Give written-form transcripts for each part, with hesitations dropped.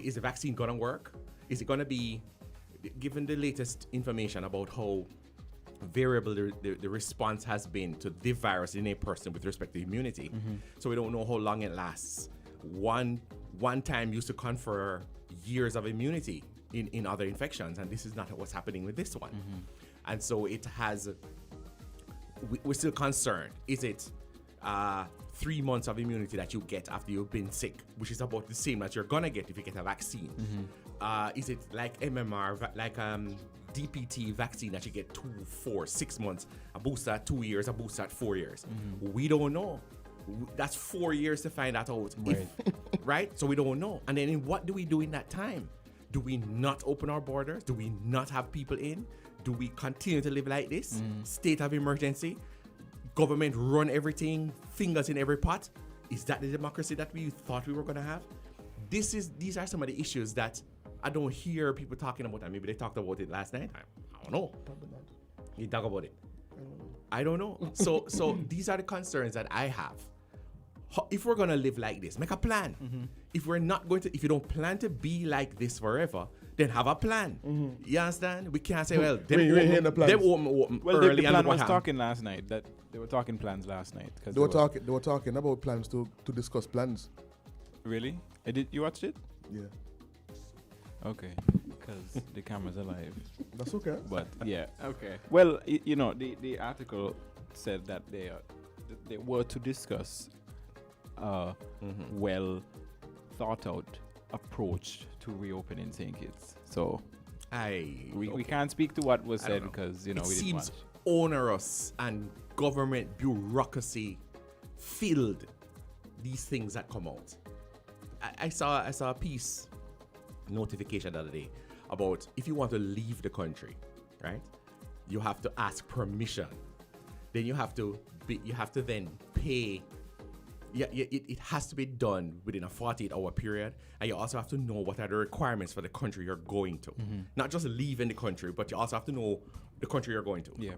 is the vaccine going to work? Is it going to be, given the latest information about how variable the response has been to the virus in a person with respect to immunity, so we don't know how long it lasts. One time used to confer years of immunity in other infections, and this is not what's happening with this one. And so it has, we're still concerned. Is it 3 months of immunity that you get after you've been sick, which is about the same that you're gonna get if you get a vaccine? Is it like MMR, like DPT vaccine that you get 2, 4, 6 months, a booster at 2 years, a booster at 4 years? We don't know. That's 4 years to find that out. Right. Right? So we don't know. And then what do we do in that time? Do we not open our borders? Do we not have people in? Do we continue to live like this? State of emergency? Government run everything, fingers in every pot? Is that the democracy that we thought we were going to have? These are some of the issues that I don't hear people talking about. And maybe they talked about it last night. I don't know. You talk about it. I don't know. So these are the concerns that I have. If we're going to live like this, make a plan. If we're not going to, if you don't plan to be like this forever, then have a plan. You understand? We can't say, well, them open Well, early the plan and was what talking last night. That they were talking plans last night. They were talking about plans to discuss plans. Really? You watched it? Yeah. Okay, because the camera's alive. That's okay. But yeah, okay. Well, you know, the article said that they were to discuss well thought out approach to reopening St. Kitts. So we can't speak to what was said because you know it we didn't seems watch. onerous and government bureaucracy filled these things that come out. I saw a piece notification the other day about if you want to leave the country, right? You have to ask permission. Then you have to then pay. Yeah, it has to be done within a 48-hour period, and you also have to know what are the requirements for the country you're going to. Not just leaving the country, but you also have to know the country you're going to. Yeah.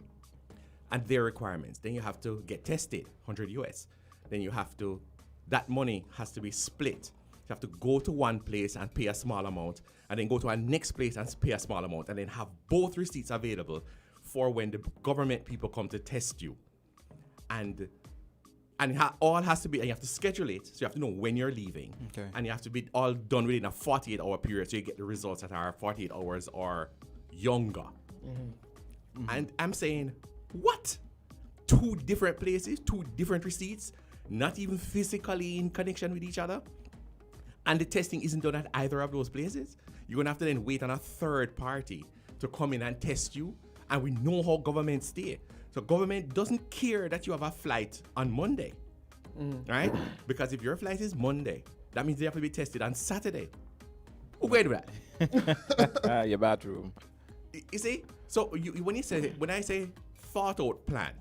And their requirements. Then you have to get tested, 100 US. Then you have to, that money has to be split. You have to go to one place and pay a small amount, and then go to a next place and pay a small amount, and then have both receipts available for when the government people come to test you. And all has to be, and you have to schedule it, so you have to know when you're leaving. Okay. And you have to be all done within a 48-hour period, so you get the results that are 48 hours or younger. And I'm saying, what? 2 different places, 2 different receipts, not even physically in connection with each other? And the testing isn't done at either of those places? You're going to have to then wait on a third party to come in and test you. And we know how governments stay. So government doesn't care that you have a flight on Monday, right? Because if your flight is Monday, that means they have to be tested on Saturday. Who going to do that? Your bathroom. You see? So when I say thought out plan,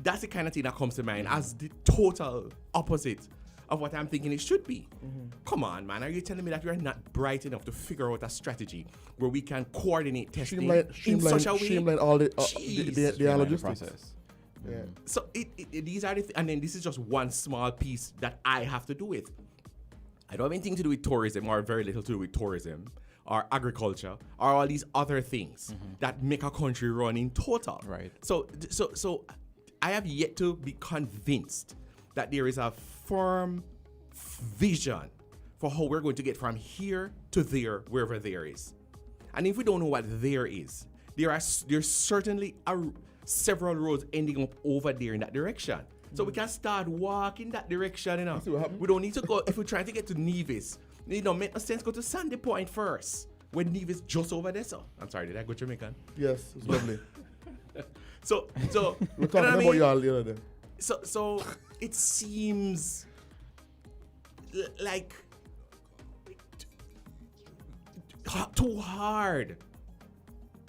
that's the kind of thing that comes to mind as the total opposite of what I'm thinking it should be. Come on, man. Are you telling me that you're not bright enough to figure out a strategy where we can coordinate testing in such a way? Streamline all the logistics. Process. Yeah. So these are and then this is just one small piece that I have to do with. I don't have anything to do with tourism, or very little to do with tourism, or agriculture, or all these other things that make a country run in total. Right. So I have yet to be convinced that there is a firm vision for how we're going to get from here to there, wherever there is. And if we don't know what there is, there's certainly several roads ending up over there in that direction. So we can start walking that direction, you know. We don't need to go, if we're trying to get to Nevis, make no sense, go to Sandy Point first, when Nevis just over there. So, I'm sorry, did I go Jamaican? Yes, it's lovely. So We're talking about y'all the other day. So it seems like too hard.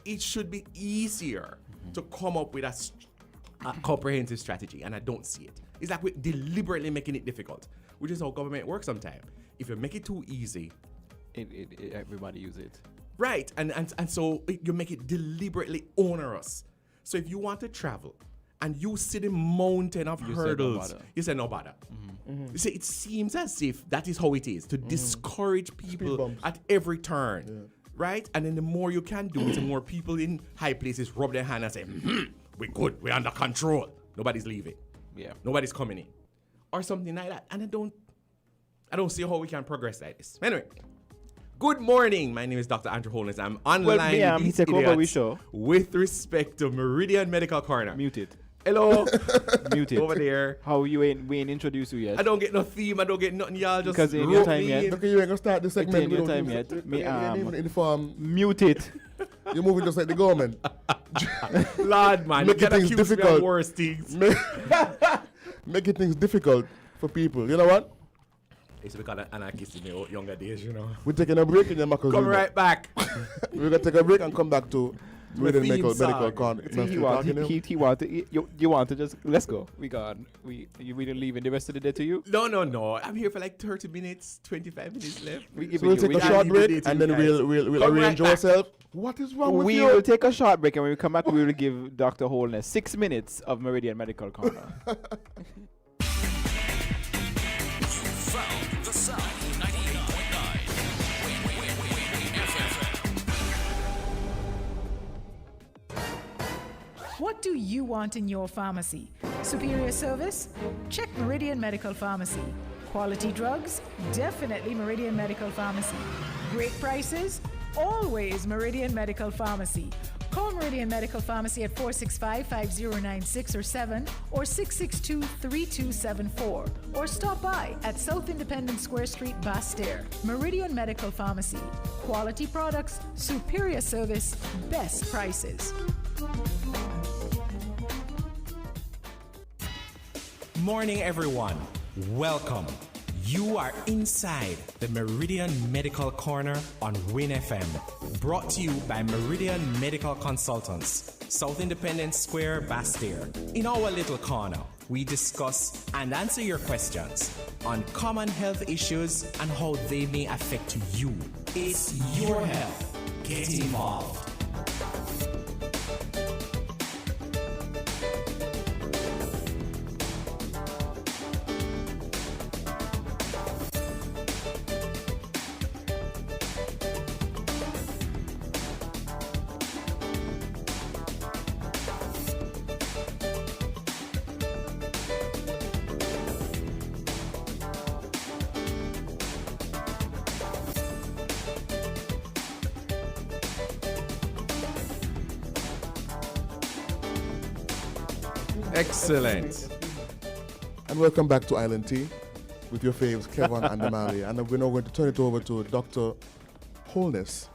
It should be easier to come up with a comprehensive strategy, and I don't see it. It's like we're deliberately making it difficult, which is how government works sometimes. If you make it too easy, everybody use it. Right, and so you make it deliberately onerous. So if you want to travel and you see the mountain of hurdles. You say no bother. You see, it seems as if that is how it is to discourage people at every turn, right? And then the more you can do it, the more people in high places rub their hand and say, we're good, we're under control. Nobody's leaving. Yeah. Nobody's coming in. Or something like that. And I don't see how we can progress like this. Anyway, good morning. My name is Dr. Andrew Holness. I'm online with respect to Meridian Medical Corner. Muted. Hello. Muted. Over there. How we ain't introduced you yet? I don't get no theme. I don't get nothing. Y'all just because in your time yet. Okay, you ain't gonna start the segment. In your time yet. Me inform. Muted. You're moving just like the government. Lord, man. Making things difficult. Worse things. Making things difficult for people. You know what? It's because of anarchists in the younger days, you know. We're taking a break in your Marcus. Come right back. We're gonna take a break and come back to medical con. He wanted. You want to just let's go. We gone. We didn't leave in the rest of the day to you. No. I'm here for like 30 minutes, 25 minutes left. We'll take a short break and then we'll arrange ourselves. What is wrong with you? We will take a short break and when we come back, we will give Dr. Holness 6 minutes of Meridian Medical Corner. The Sound 98.9 What do you want in your pharmacy? Superior service? Check Meridian Medical Pharmacy. Quality drugs? Definitely Meridian Medical Pharmacy. Great prices? Always Meridian Medical Pharmacy. Call Meridian Medical Pharmacy at 465-5096 or 7 or 662-3274 or stop by at South Independent Square Street, Basse-Terre. Meridian Medical Pharmacy. Quality products, superior service, best prices. Morning, everyone. Welcome. You are inside the Meridian Medical Corner on Win FM, brought to you by Meridian Medical Consultants, South Independence Square, Basse-Terre. In our little corner, we discuss and answer your questions on common health issues and how they may affect you. It's your health. Get involved. Excellent. And welcome back to Island Tea with your faves, Kevon and Amali. And we're now going to turn it over to Dr. Holness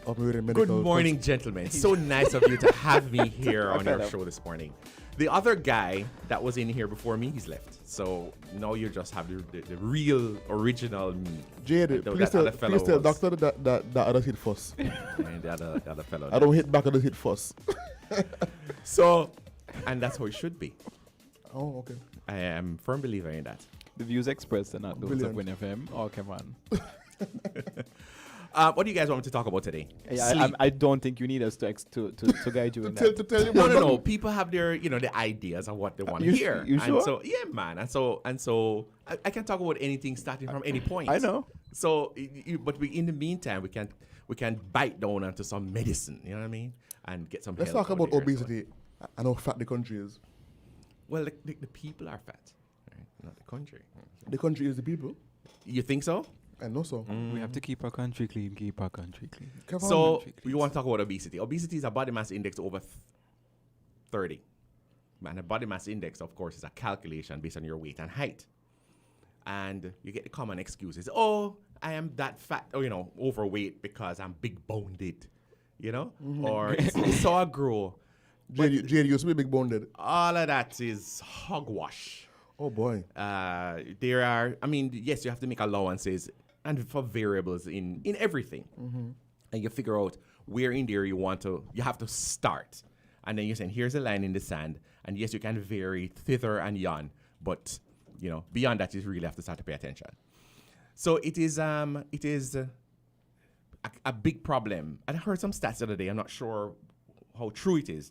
of Meridian Medical. Good morning, gentlemen. So nice of you to have me here on your show this morning. The other guy that was in here before me, he's left. So now you just have the real, original me. Jade, please tell doctor that other hit first. And the other fellow. I don't hit back, I just hit first. So, and that's how it should be. Oh, okay. I am a firm believer in that. The views expressed are not those of Win FM or Kevon. What do you guys want me to talk about today? I don't think you need us to guide you in that. To tell you no. People have their, the ideas of what they want to hear. You sure? And so, yeah, man. And so I can talk about anything starting from any point. I know. So, but in the meantime, we can bite down onto some medicine. You know what I mean? And get some. Let's talk about obesity and how fat the country is. Well, the people are fat, right? Not the country. The country is the people. You think so? I know so. We have to keep our country clean. So we want to talk about obesity. Obesity is a body mass index over 30. And a body mass index, of course, is a calculation based on your weight and height. And you get the common excuses. Oh, I am that fat, or, overweight because I'm big-boned, or it's so I grow. JD used to be big-boned. All of that is hogwash. Oh, boy. There are, yes, you have to make allowances and for variables in everything. Mm-hmm. And you figure out where in there you have to start. And then you're saying, here's a line in the sand. And yes, you can vary thither and yon. But, beyond that, you really have to start to pay attention. So it is a big problem. And I heard some stats the other day. I'm not sure how true it is.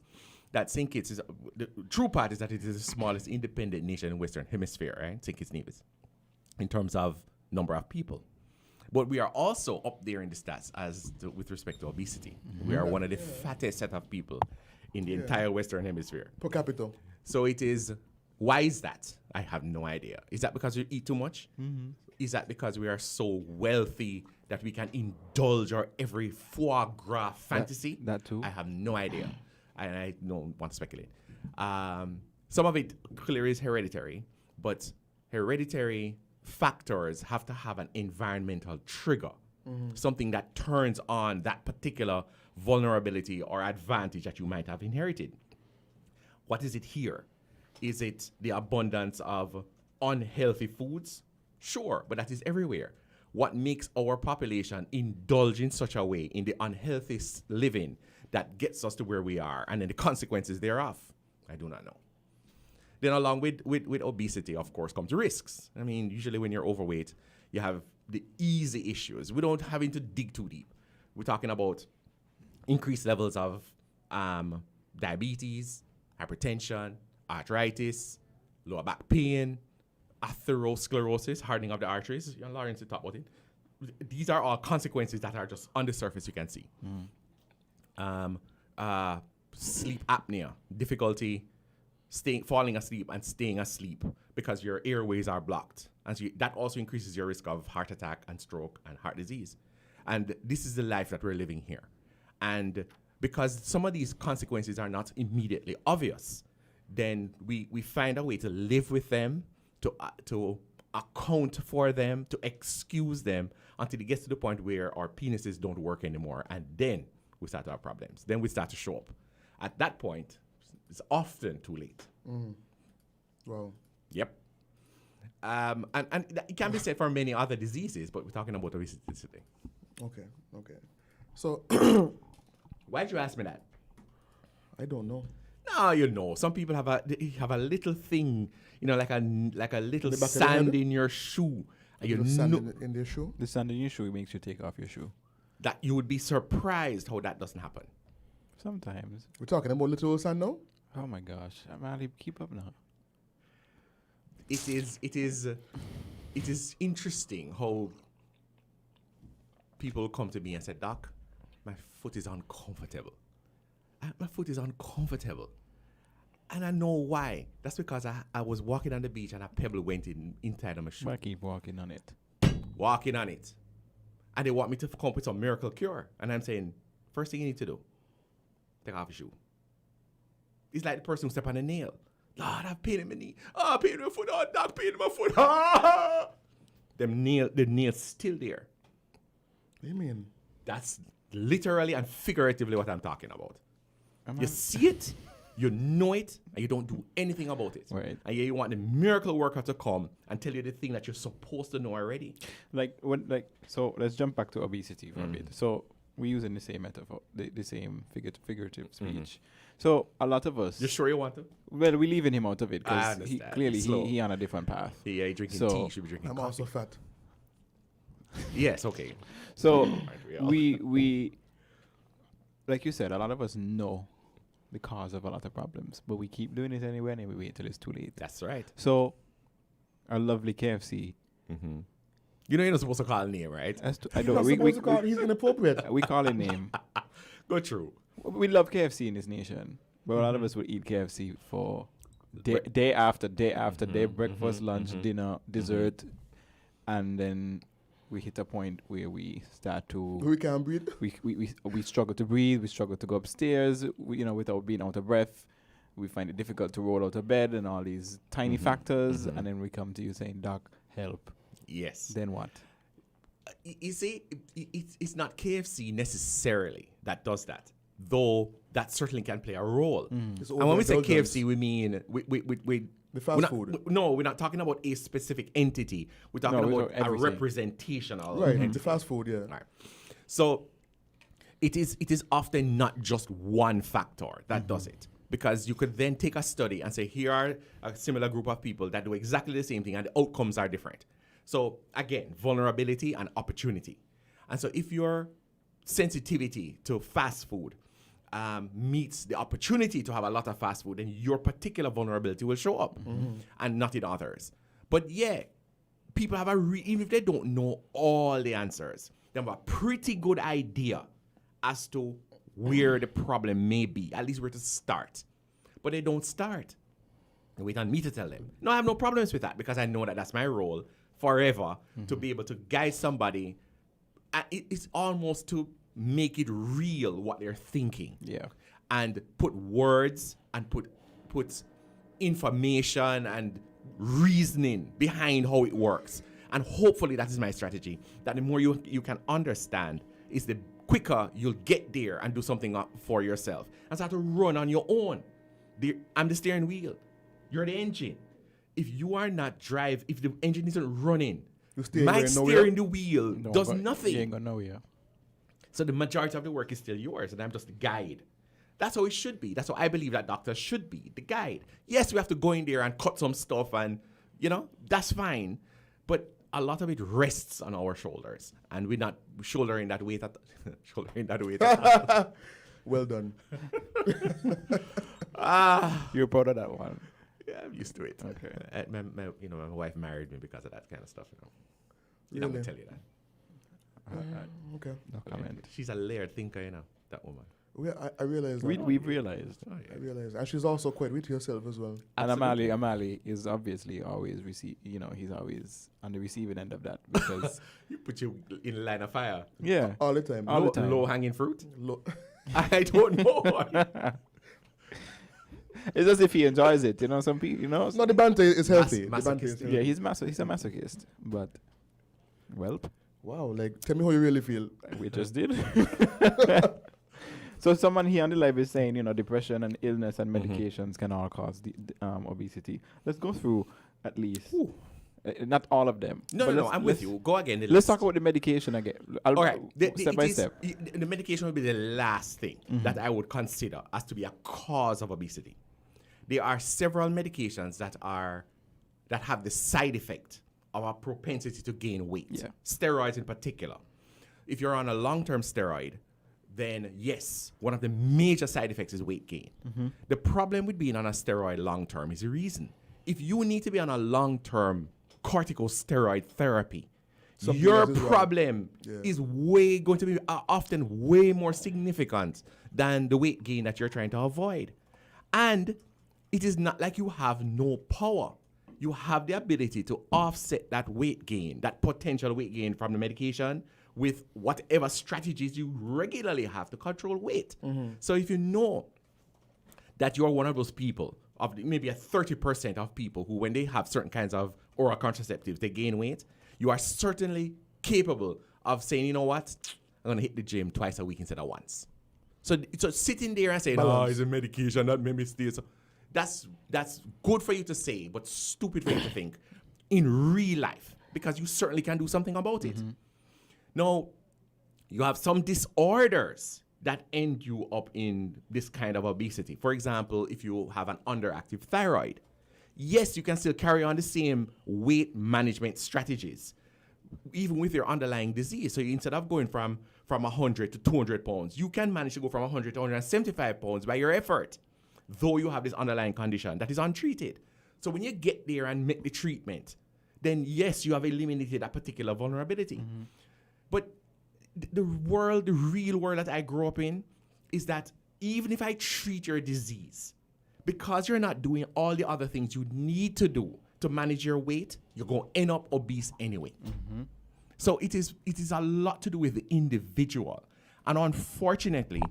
that St. Kitts is, the true part is that it is the smallest independent nation in Western Hemisphere, right? St. Kitts Nevis, in terms of number of people. But we are also up there in the stats with respect to obesity. We are one of the fattest set of people in the entire Western Hemisphere. Per capita. So it is, why is that? I have no idea. Is that because we eat too much? Is that because we are so wealthy that we can indulge our every foie gras fantasy? That too. I have no idea. And I don't want to speculate. Some of it clearly is hereditary, but hereditary factors have to have an environmental trigger, something that turns on that particular vulnerability or advantage that you might have inherited. What is it here? Is it the abundance of unhealthy foods? Sure, but that is everywhere. What makes our population indulge in such a way in the unhealthy living that gets us to where we are, and then the consequences thereof? I do not know. Then along with obesity, of course, comes risks. I mean, usually when you're overweight, you have the easy issues. We don't having to dig too deep. We're talking about increased levels of diabetes, hypertension, arthritis, lower back pain, atherosclerosis, hardening of the arteries. Lawrence talked about it. These are all consequences that are just on the surface you can see. Sleep apnea, difficulty falling asleep and staying asleep because your airways are blocked. And so that also increases your risk of heart attack and stroke and heart disease. And this is the life that we're living here. And because some of these consequences are not immediately obvious, then we find a way to live with them, to account for them, to excuse them until it gets to the point where our penises don't work anymore. And then we start to have problems. Then we start to show up. At that point, it's often too late. Wow. Yep. And it can be said for many other diseases, but we're talking about obesity today. Okay. So, Why'd you ask me that? I don't know. No, you know, some people have a little thing, like a little the back of the sand head? in your shoe. And you The sand know in their shoe? The sand in your shoe makes you take off your shoe. that you would be surprised how that doesn't happen. Sometimes. We're talking about little sand now? Oh my gosh. Amali, keep up now. It is interesting how people come to me and say, Doc, my foot is uncomfortable. My foot is uncomfortable. And I know why. That's because I was walking on the beach and a pebble went inside of my shoe. But I keep walking on it. Walking on it. And they want me to come up with some miracle cure. And I'm saying, first thing you need to do, take off your shoe. It's like the person who stepped on a nail. Lord, I've pain in my knee. Oh, pain in my foot. Oh, Doc, pain in my foot. Ah! The nail's still there. What do you mean? That's literally and figuratively what I'm talking about. You see it, you know it, and you don't do anything about it. Right. And you want the miracle worker to come and tell you the thing that you're supposed to know already. So let's jump back to obesity for a bit. So we're using the same metaphor, the same figurative speech. So a lot of us. You sure you want to? Well, we're leaving him out of it I because understand. clearly Slow. he on a different path. Yeah, drinking So, tea, you should be drinking I'm coffee. also fat. Yes, okay. So we we like you said, a lot of us know the cause of a lot of problems, but we keep doing it anyway and we wait till it's too late. That's right. So our lovely KFC. Mm-hmm. You know you're not supposed to call a name, right? I You're don't. not supposed to call he's inappropriate. We call him name. Go true. We love KFC in this nation, but a lot of us would eat KFC for day after day after day, breakfast, lunch, dinner, dessert, and then we hit a point where we start to We can't breathe. we struggle to breathe, we struggle to go upstairs, without being out of breath. We find it difficult to roll out of bed and all these tiny factors, and then we come to you saying, Doc, help. Yes. Then what? You see, it's not KFC necessarily that does that, though that certainly can play a role. It's And when we say overindulgence. KFC, we mean The fast food. No, we're not talking about a specific entity. We're talking we're about talking a everything. representational Right, entity. the fast food, yeah. Right. So it is often not just one factor that does it. Because you could then take a study and say, here are a similar group of people that do exactly the same thing and the outcomes are different. So again, vulnerability and opportunity. And so if your sensitivity to fast food meets the opportunity to have a lot of fast food, then your particular vulnerability will show up and not in others. But yeah, people have even if they don't know all the answers, they have a pretty good idea as to where the problem may be, at least where to start. But they don't start. They wait on me to tell them. No, I have no problems with that because I know that that's my role forever to be able to guide somebody. It's almost to make it real what they're thinking. Yeah. And put words and put information and reasoning behind how it works. And hopefully that is my strategy. That the more you can understand is the quicker you'll get there and do something for yourself. And start to run on your own. I'm the steering wheel. You're the engine. If you are not if the engine isn't running, my steering the wheel does nothing. You ain't gonna know, yeah. So the majority of the work is still yours, and I'm just the guide. That's how it should be. That's how I believe that doctors should be, the guide. Yes, we have to go in there and cut some stuff, and, that's fine. But a lot of it rests on our shoulders, and we're not shouldering that weight. Well done. You're proud of that one. Yeah, I'm used to it. Okay. My wife married me because of that kind of stuff. You Really? know, tell you that. Okay. No comment. She's a layered thinker, that woman. I realize that. We've realized. Oh, yeah. I realize. And she's also quite with herself as well. And Amali is obviously always he's always on the receiving end of that because You put you in a line of fire. yeah, All the time. All the time. Low hanging fruit? I I don't know. it's as if he enjoys it. Some people, No, the banter is healthy. The banter is masochistic. healthy. yeah, he's a masochist, but well, Wow, like, tell me how you really feel. we just did. So someone here on the live is saying, depression and illness and medications can all cause obesity. Let's go through at least, not all of them. No, I'm with you. Go again. Let's talk about the medication again. All right. Step by step. The medication would be the last thing that I would consider as to be a cause of obesity. There are several medications that have the side effect of a propensity to gain weight. Yeah. Steroids in particular. If you're on a long-term steroid, then yes, one of the major side effects is weight gain. The problem with being on a steroid long-term is the reason. If you need to be on a long-term corticosteroid therapy, Something your else is wrong. problem Yeah. is going to be often way more significant than the weight gain that you're trying to avoid. And it is not like you have no power. You have the ability to offset that weight gain, that potential weight gain from the medication with whatever strategies you regularly have to control weight. So if you know that you're one of those people, maybe 30% of people who, when they have certain kinds of oral contraceptives, they gain weight, you are certainly capable of saying, you know what, I'm going to hit the gym twice a week instead of once. So sitting there and saying, it's a medication that made me stay. So that's good for you to say, but stupid for you to think in real life, because you certainly can do something about it. Now, you have some disorders that end you up in this kind of obesity. For example, if you have an underactive thyroid, yes, you can still carry on the same weight management strategies, even with your underlying disease. So instead of going from 100 to 200 pounds, you can manage to go from 100 to 175 pounds by your effort, though you have this underlying condition that is untreated. So when you get there and make the treatment, then yes, you have eliminated a particular vulnerability. But the real world that I grew up in is that even if I treat your disease, because you're not doing all the other things you need to do to manage your weight, you're going to end up obese anyway. So it is a lot to do with the individual. And unfortunately,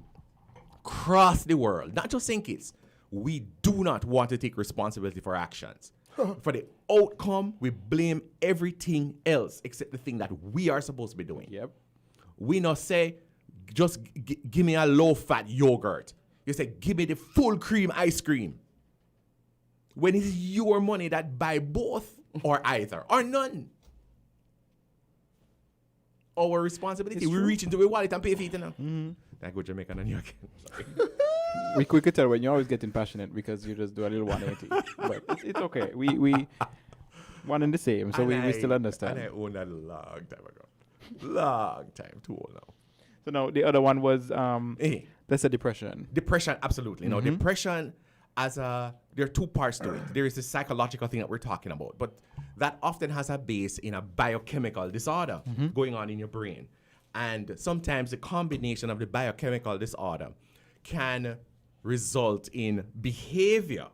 across the world, not just St. Kitts, we do not want to take responsibility for actions. For the outcome, we blame everything else except the thing that we are supposed to be doing. Yep. We not say, just give me a low-fat yogurt. You say, give me the full cream ice cream. When it is your money that buy both or either or none. Our responsibility. We reach into a wallet and pay for it now. I go Jamaican and you again. Sorry. We could tell when you're always getting passionate because you just do a little 180. But it's okay. We one and the same, so we still understand. And I owned that a long time ago. Long time. Too old now. So now the other one was That's a depression. Depression, absolutely. Now, depression there are two parts to it. There is the psychological thing that we're talking about, but that often has a base in a biochemical disorder going on in your brain. And sometimes the combination of the biochemical disorder can result in behavior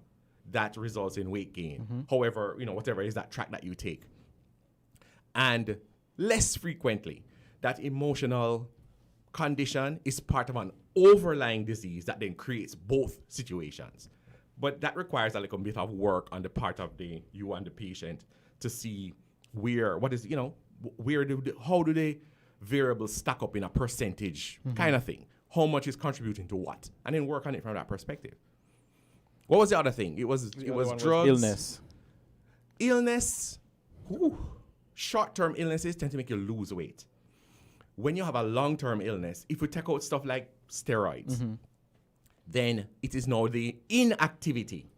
that results in weight gain. However, whatever is that track that you take. And less frequently, that emotional condition is part of an overlying disease that then creates both situations. But that requires a little bit of work on the part of you and the patient to see how do the variables stack up in a percentage kind of thing. How much is contributing to what? And then work on it from that perspective. What was the other thing? It was drugs. Illness. Short-term illnesses tend to make you lose weight. When you have a long-term illness, if we take out stuff like steroids, then it is now the inactivity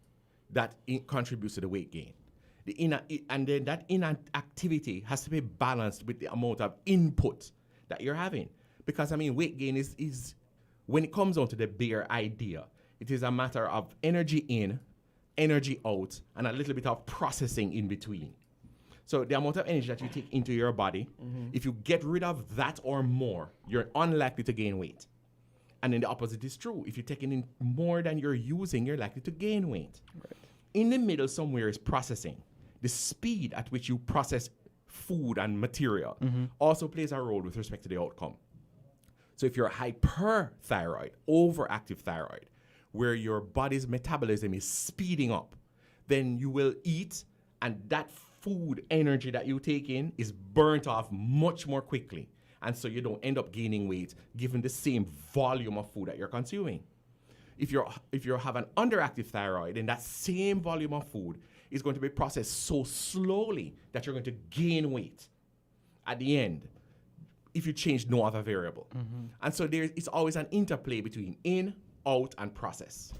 that contributes to the weight gain. And then that inactivity has to be balanced with the amount of input that you're having. Because, weight gain is when it comes down to the bare idea, it is a matter of energy in, energy out, and a little bit of processing in between. So the amount of energy that you take into your body, if you get rid of that or more, you're unlikely to gain weight. And then the opposite is true. If you're taking in more than you're using, you're likely to gain weight. Right. In the middle somewhere is processing. The speed at which you process food and material also plays a role with respect to the outcome. So if you're hyperthyroid, overactive thyroid, where your body's metabolism is speeding up, then you will eat, and that food energy that you take in is burnt off much more quickly. And so you don't end up gaining weight given the same volume of food that you're consuming. If you have an underactive thyroid, then that same volume of food is going to be processed so slowly that you're going to gain weight at the end if you change no other variable. And so it's always an interplay between in, out, and process.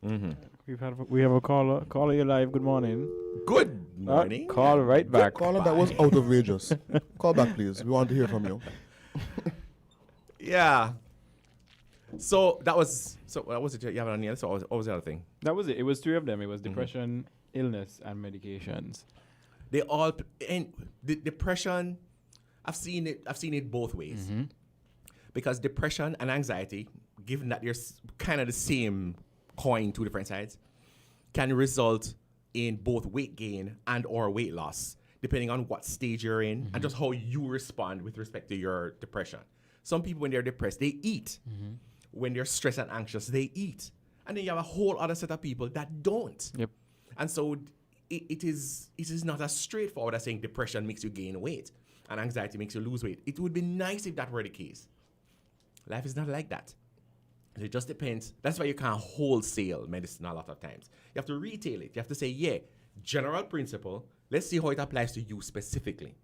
We have a caller. Caller, you live. Good morning. Good morning. Call right back. Caller, that was outrageous. Call back, please. We want to hear from you. Yeah. So that was it. You have it on the other. So what was the other thing? That was it. It was three of them. It was depression, illness, and medications. They all and the depression. I've seen it both ways. Because depression and anxiety, given that they're kind of the same coin, two different sides, can result in both weight gain and or weight loss, depending on what stage you're in and just how you respond with respect to your depression. Some people, when they're depressed, they eat. When they're stressed and anxious, they eat. And then you have a whole other set of people that don't. Yep. And so it is not as straightforward as saying depression makes you gain weight and anxiety makes you lose weight. It would be nice if that were the case. Life is not like that. It just depends. That's why you can't wholesale medicine a lot of times. You have to retail it. You have to say, general principle. Let's see how it applies to you specifically.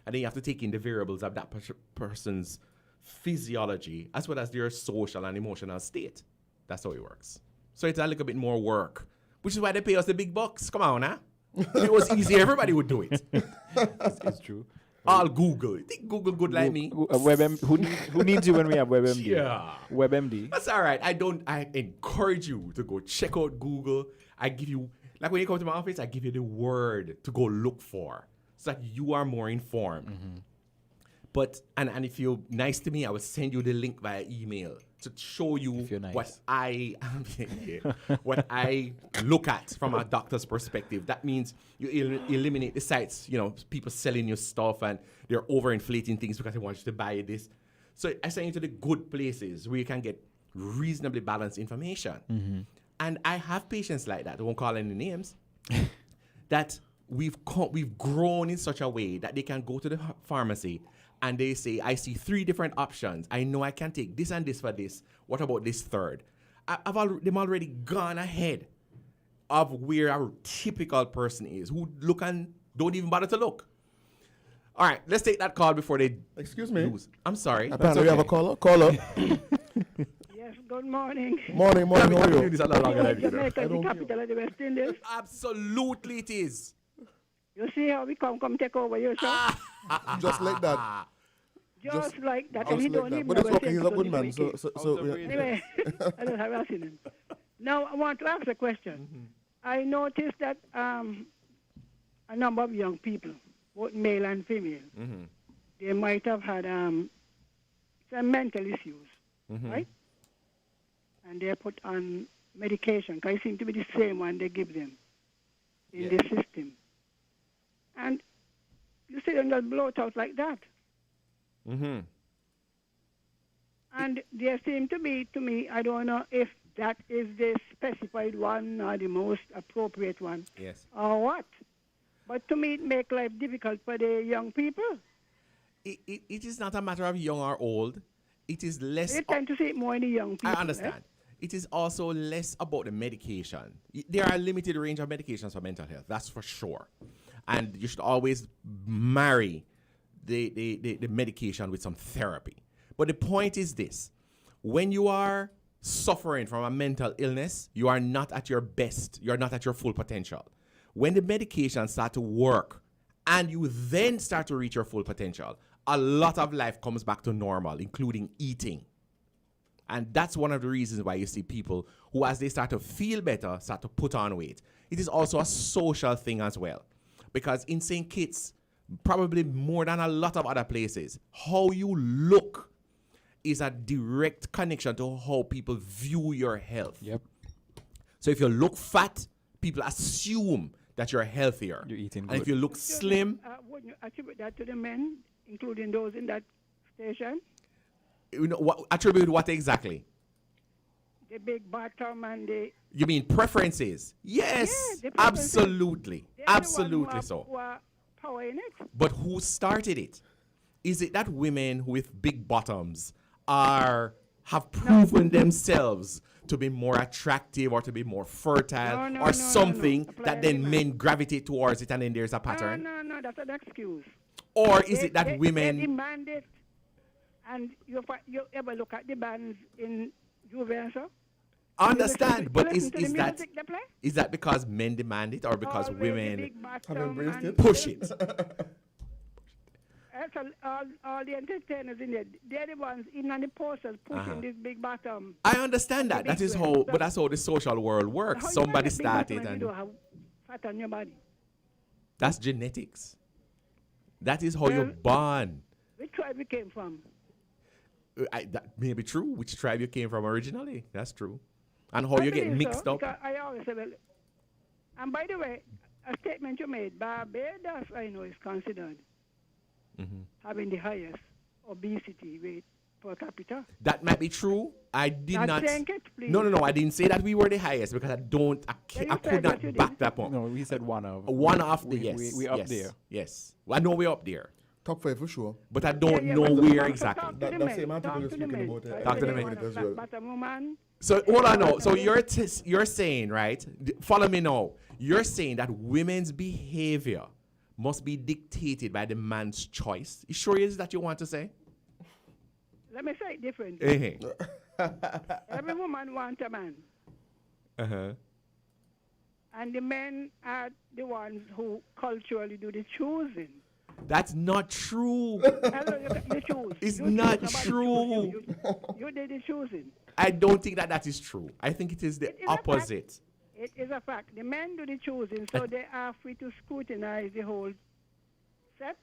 And then you have to take in the variables of that person's physiology as well as their social and emotional state. That's how it works. So it's a little bit more work, which is why they pay us the big bucks. Come on, huh? If it was easy, everybody would do it. It's true. All Google. You think Google good like me? Who needs you when we have WebMD? Yeah. WebMD. That's all right. I encourage you to go check out Google. I give you, like when you come to my office, I give you the word to go look for so that you are more informed. But, and if you're nice to me, I will send you the link via email to show you nice. what I look at from a doctor's perspective. That means you eliminate the sites, people selling you stuff and they're overinflating things because they want you to buy this. So I send you to the good places where you can get reasonably balanced information. And I have patients like that, I won't call any names, that we've grown in such a way that they can go to the pharmacy and they say, I see 3 different options. I know I can take this and this for this. What about this third? They've already gone ahead of where a typical person is, who look and don't even bother to look. All right, let's take that call before they Excuse me. lose. I'm sorry. Apparently we have a caller. Caller. Yes, good morning. Morning, how are you? Jamaica is the capital of the West Indies. Absolutely it is. You see how we come take over your show? Just like that. Just like that, Just and he like don't that. even But it's know okay. He's a good man. anything. Anyway, I don't have him. Now, I want to ask a question. I noticed that a number of young people, both male and female, they might have had some mental issues, right? And they're put on medication, because it seems to be the same one they give them in the system. And you see them just blow it out like that. And there seem to be, to me, I don't know if that is the specified one or the most appropriate one, or what. But to me, it makes life difficult for the young people. It is not a matter of young or old. It is less. You tend to see it more in the young people. I understand. It is also less about the medication. There are a limited range of medications for mental health, that's for sure. And you should always marry the medication with some therapy. But the point is this. When you are suffering from a mental illness, you are not at your best. You are not at your full potential. When the medications start to work and you then start to reach your full potential, a lot of life comes back to normal, including eating. And that's one of the reasons why you see people who, as they start to feel better, start to put on weight. It is also a social thing as well. Because in St. Kitts, probably more than a lot of other places, how you look is a direct connection to how people view your health. Yep. So if you look fat, people assume that you're healthier. You're eating and good. if you look slim... Would you attribute that to the men, including those in that station? You know, attribute what exactly? The big bottom and the... You mean preferences? Yes, the preferences. absolutely. Absolutely so. Who are power in it. But who started it? Is it that women with big bottoms have proven themselves to be more attractive or to be more fertile or something that then men gravitate towards it and then there's a pattern? No, that's an excuse. Or is it that women... They demand it. And you ever look at the bands in Juventus? Understand, but is that because men demand it or because women have embraced it? push it? All the entertainers in there, they're the ones in on the posters pushing this big bottom. I understand that. That is how, but that's how the social world works. Somebody started and... You don't have fat on your body. That's genetics. That is how you're born. Which tribe you came from? That may be true. Which tribe you came from originally? That's true. And how you get mixed up. I always say, well, and by the way, a statement you made, Barbados, I know, is considered having the highest obesity rate per capita. That might be true. I did not. It, please. No. I didn't say that we were the highest because I could not back that up. No, we said one of. One of the yes. We up there. Yes. Well, I know we're up there. Top 5 for sure. But I don't know where exactly. That same article you're speaking about it. Talk to the men. As well. So hold on now. So you're saying, right? Follow me now. You're saying that women's behavior must be dictated by the man's choice. You sure is that you want to say? Let me say it differently. Every woman wants a man. And the men are the ones who culturally do the choosing. That's not true. You choose. It's not true. You did the choosing. I don't think that is true. I think it is the opposite. It is a fact. The men do the choosing, so they are free to scrutinize the whole set.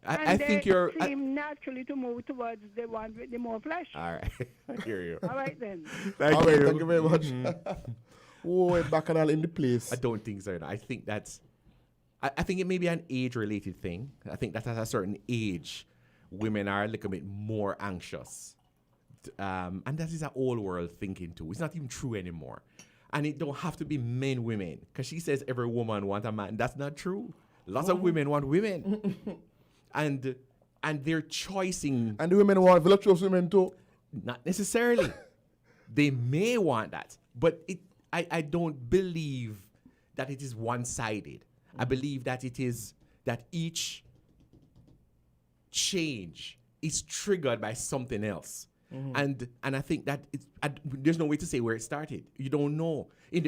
I think you're... They seem naturally to move towards the one with the more flesh. All right. I hear you. All right, then. Thank you very much. Oh, Bacchanal in the place. I don't think so. I think that's... I think it may be an age-related thing. I think that at a certain age, women are a little bit more anxious. And that is an old world thinking too. It's not even true anymore. And it don't have to be men, women. Because she says every woman wants a man. That's not true. Lots of women want women. and they're choosing. And the women want voluptuous women too? Not necessarily. They may want that. But I don't believe that it is one-sided. I believe that it is that each change is triggered by something else. And I think that there's no way to say where it started. You don't know. Let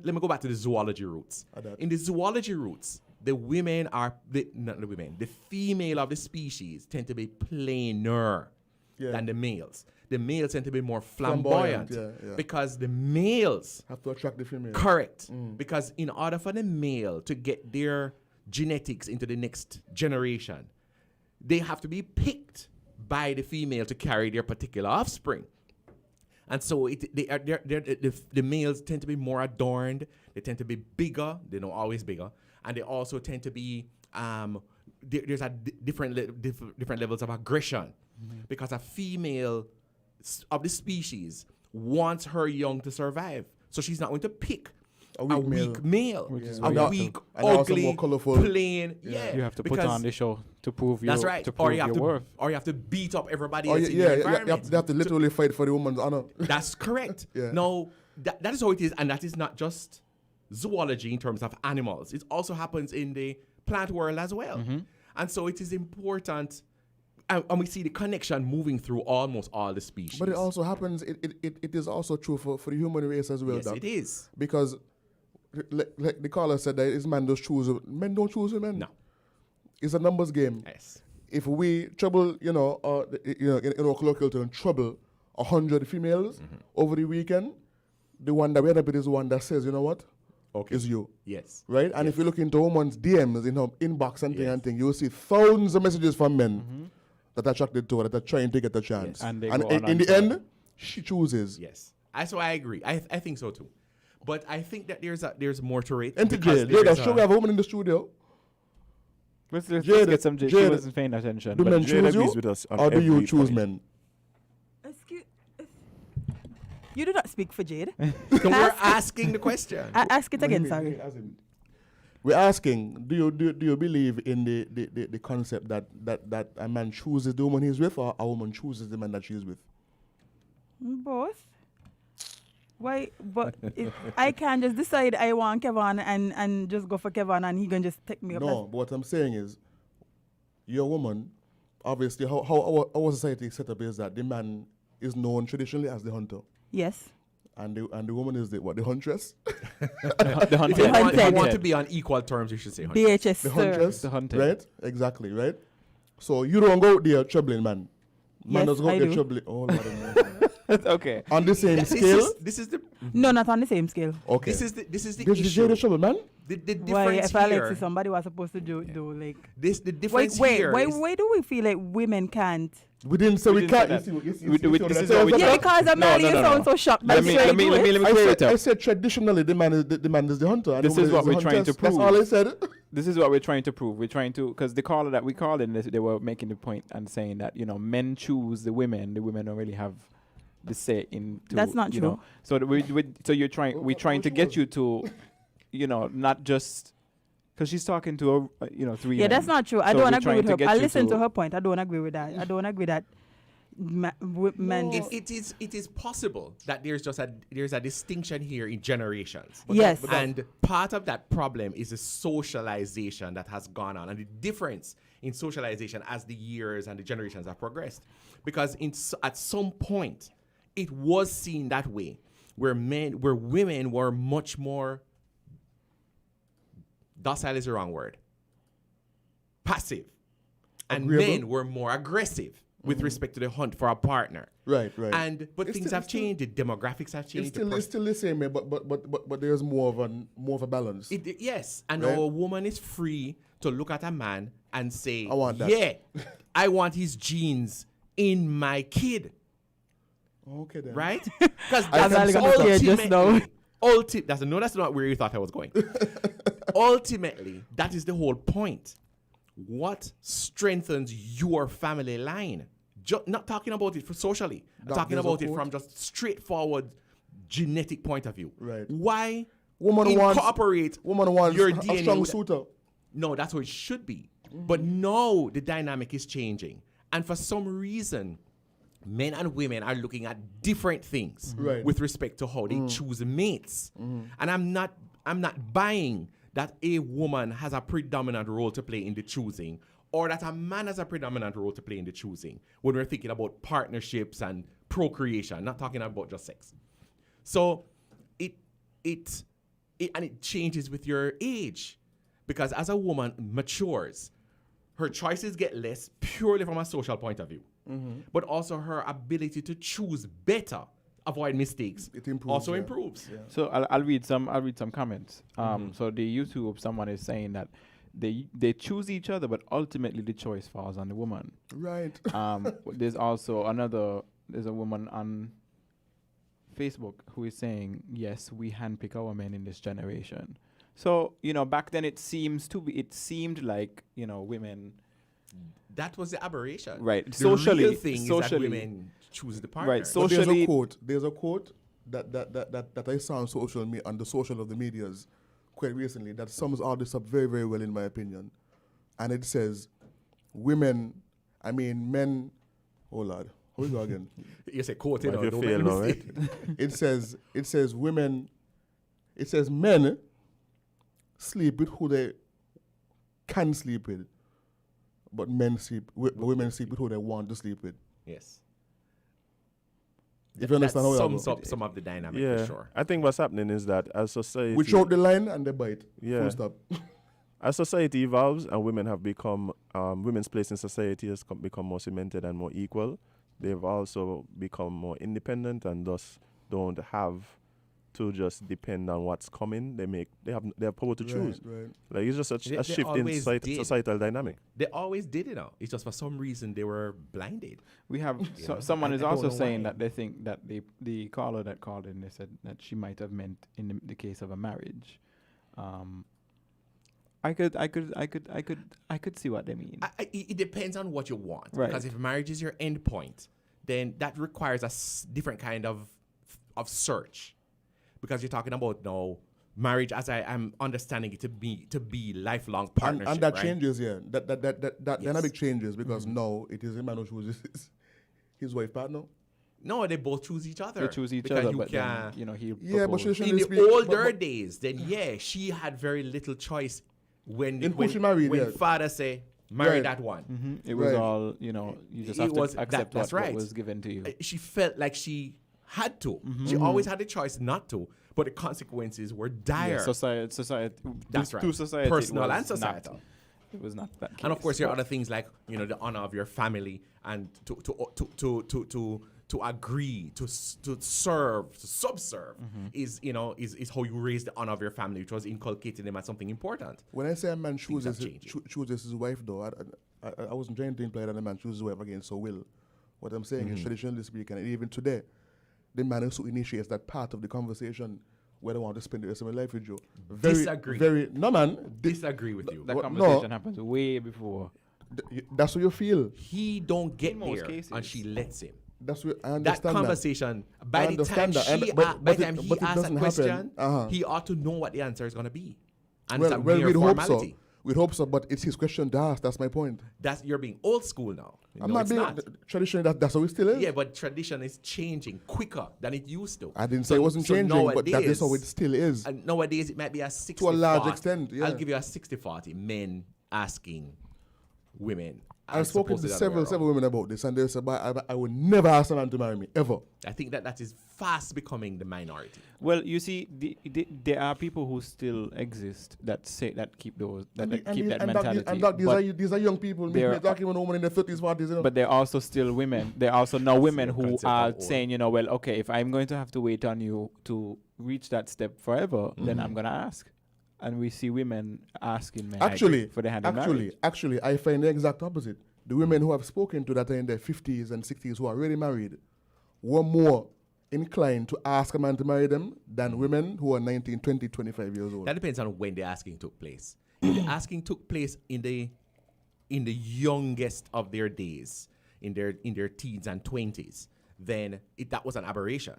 me go back to the zoology roots. In the zoology roots, the women are not the women. The female of the species tend to be plainer than the males. The males tend to be more flamboyant, because the males have to attract the female. Correct. Because in order for the male to get their genetics into the next generation, they have to be picked by the female to carry their particular offspring. And so the males tend to be more adorned. They tend to be bigger. They're not always bigger. And they also tend to be, there's a different levels of aggression. Because a female of the species wants her young to survive. So she's not going to pick a weak male. A weak, ugly, more colorful. plain. You have to put on the show to prove your, that's right. to prove your worth. Or you have to beat up everybody Oh, else in your environment. they have to literally fight for the woman's honor. That's correct. No, that is how it is. And that is not just zoology in terms of animals. It also happens in the plant world as well. And so it is important, and we see the connection moving through almost all the species. But it also happens, it is also true for the human race as well. Yes, it is. Because, like the caller said, that is men don't choose women. No. It's a numbers game. Yes. If we trouble, in our colloquial term, trouble 100 females over the weekend, the one that we end up with is the one that says, you know what? Okay. Is you. Yes. Right? And if you look into a woman's DMs, in her inbox and thing, you'll see thousands of messages from men that are attracted to her, that are trying to get a chance. Yes. And they in the end, she chooses. Yes. So I agree. I think so too. But I think that there's more to it. And Jade, should we have a woman in the studio? Let's get some Jade. She wasn't paying attention. Do men Jade choose agrees you, with us on or do you every choose point. men? Excuse. You do not speak for Jade. So we're asking the question. Ask it again, sorry. We're asking, do you believe in the concept that a man chooses the woman he's with, or a woman chooses the man that she's with? Both. Why? But if I can't just decide I want Kevon and just go for Kevon and he can just take me up. No, but what I'm saying is, you're a woman. Obviously, how our society is set up is that the man is known traditionally as the hunter. Yes. And the woman is the huntress? The hunter. If you want to be on equal terms, you should say hunter. DHS, The sir. huntress. The hunter. Right? Exactly, right? So you don't go out there troubling, man. Man Yes, doesn't go I out there do. troubling. Oh, Lord have mercy. Okay. On the same scale? This is the No, not on the same scale. Okay. this is the This issue. is the trouble, man. The Why? difference If I like here. see somebody was supposed to do like. The difference Why here. do we feel like women can't? We didn't say we didn't say can't. that. You see This is what what we I'm Yeah, saying? because Amali, you sound so shocked. Let me clear it I up. said traditionally the man is the hunter. And This the is woman what the we're trying to huntress. That's prove. all I said. This is what we're trying to prove. We're trying to, because the caller that we called in, they were making the point and saying that, men choose the women don't really have the say in. That's not you true. know. So we're trying to get you to, not just, because she's talking to a 3 Yeah, that's not true. I So don't we're agree trying with to her. get I you listen to- to her point. I don't agree with that. I don't agree that men. It is possible that there's a distinction here in generations. Yes. And part of that problem is the socialization that has gone on, and the difference in socialization as the years and the generations have progressed. Because at some point, it was seen that way, where women were much more docile is the wrong word. Passive. And Agreeable. men were more aggressive with respect to the hunt for a partner. Right. But It's things still- have changed. The demographics have It's changed. still the same, but there's more of a balance. Yes, and Right. now a woman is free to look at a man and say, I want that. yeah, I want his genes in my kid, Okay then. right? Because I'm that's gonna say it just now. that's not where you thought I was going. Ultimately, that is the whole point. What strengthens your family line? Not talking about it for socially. I'm talking there's a about it quote. from just straightforward genetic point of view. Right. Why Woman incorporate wants your a DNA strong with- suitor. No, that's what it should be. But now the dynamic is changing. And for some reason, men and women are looking at different things Right. with respect to how they choose mates. And I'm not buying that a woman has a predominant role to play in the choosing, or that a man has a predominant role to play in the choosing when we're thinking about partnerships and procreation, not talking about just sex. So it changes with your age. Because as a woman matures, her choices get less purely from a social point of view, but also her ability to choose better, avoid mistakes, It improves, also yeah. improves. Yeah. So I'll read some comments. So the YouTube, someone is saying that they choose each other, but ultimately the choice falls on the woman. Right. There's also there's a woman on Facebook who is saying, yes, we handpick our men in this generation. So, back then it seemed like, women. That was the aberration. Right. The Socially- real thing is that socially- women choose the partner. Right. But Socially, there's a quote that I saw on the social of the medias quite recently that sums all this up very, very well in my opinion. And it says, men, oh Lord, how we go again? You say quote it Like or you don't feel make now, mistake. It says men sleep with who they can sleep with, but women sleep with who they want to sleep with. Yes. If you understand how that that sums go. up some of the dynamic Yeah, for sure. I think what's happening is that as society, We choke the line and they bite. Yeah. Full stop. as society evolves and women have become, women's place in society has become more cemented and more equal. They've also become more independent and thus don't have to just depend on what's coming. They have power to choose. Right. Like it's just They a shift in always did. societal dynamic. They always did it now. It's just for some reason they were blinded. we have know, someone I is don't also know saying why. that they think that the caller that called in, they said that she might have meant in the case of a marriage. I could see what they mean. It depends on what you want. Right. Because if marriage is your end point, then that requires a different kind of search. Because you're talking about now marriage as I am understanding it to be lifelong partnership. And that right? changes, yeah. That Yes. dynamic changes because now it is a man who chooses his wife partner. No, they both choose each other. They choose each Because other, you but can, then, he Yeah, but proposed. she in the speak- older but- days, then she had very little choice when In who she married, when yeah. father say marry Right. that one. It was Right. all, you just It have was- to accept that's what right. was given to you. She felt like she had to. She always had the choice not to, but the consequences were dire. Yeah, society. That's to right. society, it Personal was and societal. not- It was not that. And of case. course, there are other things like the honor of your family and to agree to serve to subserve is how you raise the honor of your family, which was inculcated in them as something important. When I say a man Things have chooses his wife, though, I wasn't trying to imply that a man chooses his wife against her will. What I'm saying is, traditionally speaking, and even today, the man is who initiates that part of the conversation where they want to spend the rest of my life with you. Disagree. No, man. Disagree with you. that What- conversation no. happens way before. That's what you feel. He don't get In most there, cases. and she lets him. That's what I That understand. conversation, I by the time understand that. she, And- but- by but the it- time he but it asks a doesn't question, happen. Uh-huh. he ought to know what the answer is going to be. And Well, it's a mere we'd hope so. formality. We'd hope so, but it's his question to ask. That's my point. You're being old school now. I'm No, not it's being not. traditionally. That's how it still is. Yeah, but tradition is changing quicker than it used to. I didn't say it wasn't changing, but that is how it still is. And nowadays, it might be a 60 To a large 40. extent, yeah. I'll give you a 60-40 men asking women. I've as spoken opposed to the other way several around. women about this, and they said, I would never ask a man to marry me, ever. I think that is fast becoming the minority. Well, you see, there are people who still exist that keep that mentality. These are young people. We're talking about a woman in their 30s, 40s. You know? But there are also still women. There are also now women who concept are of old. saying, well, okay, if I'm going to have to wait on you to reach that step forever, then I'm going to ask. And we see women asking men for their hand in marriage. Actually, I find the exact opposite. The women who have spoken to that are in their 50s and 60s who are already married were more inclined to ask a man to marry them than women who are 19, 20, 25 years old. That depends on when the asking took place. If the asking took place in the youngest of their days, in their teens and 20s, then that was an aberration.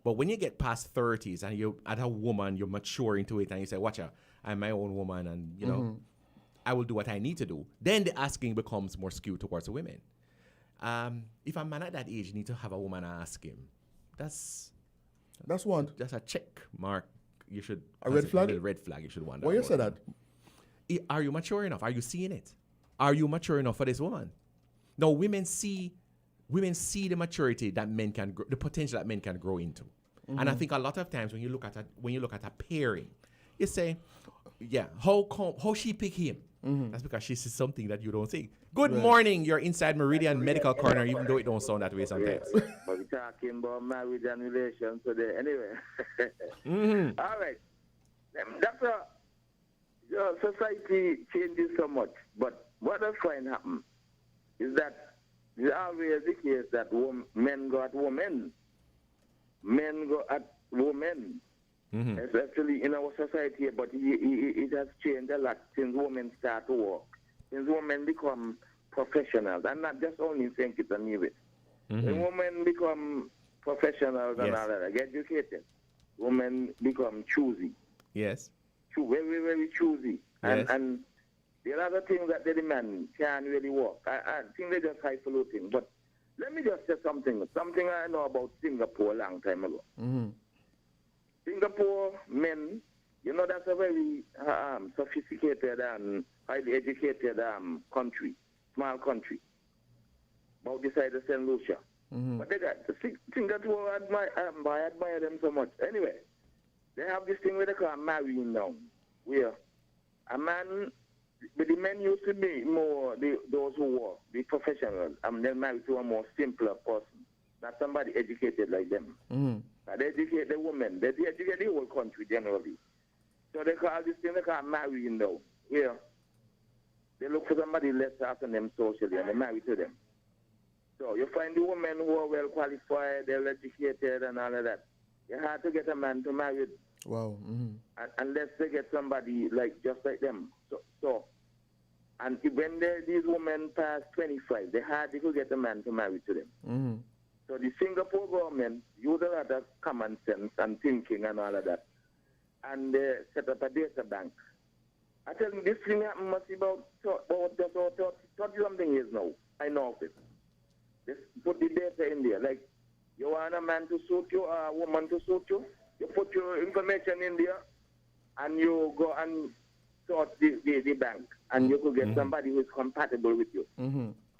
But when you get past 30s and you're at a woman, you're mature into it, and you say, watch out, I'm my own woman, and I will do what I need to do. Then the asking becomes more skewed towards the women. If a man at that age needs to have a woman ask him, that's one. just a check mark. You should A red flag? A red flag. You should wonder. Why you about say it. that? Are you mature enough? Are you seeing it? Are you mature enough for this woman? No, women see the maturity that men can grow, the potential that men can grow into. And I think a lot of times when you look at a pairing, you say, yeah, how she pick him? That's because she says something that you don't say. Good morning, you're inside Meridian Medical Corner, even though it don't sound that way sometimes. But we're talking about marriage and relations today. Anyway. All right. That's society changes so much. But what I find happen is that it's always the case that men go at women. Men go at women. Especially in our society, but it has changed a lot since women start to work. Since women become professionals, and not just only St. Kitts and Nevis. When women become professionals and all that, get educated, women become choosy. Yes. Very, very choosy. Yes. And there are other things that the man can't really work. I think they just highfalutin. But let me just say something I know about Singapore a long time ago. Singapore men, that's a very sophisticated and highly educated country, small country, about the size of St. Lucia. But they got Singapore, I admire them so much. Anyway, they have this thing where they call marrying now, where a man, but the men used to be more those who work, the professionals, and they're married to a more simpler person, not somebody educated like them. They educate the women. They educate the whole country generally. So they call this thing, they call marrying now. Yeah. They look for somebody less after them socially and they marry to them. So you find the women who are well qualified, they're educated and all of that. It's hard to get a man to marry. Wow. Unless they get somebody just like them. So and when these women pass 25, they hardly could get a man to marry to them. So the Singapore government used a lot of common sense and thinking and all of that. And they set up a data bank. I tell you, this thing happened must be about 30-something years now. I know of it. Just put the data in there. Like, you want a man to suit you or a woman to suit you, you put your information in there, and you go and sort the bank. And you could get somebody who is compatible with you.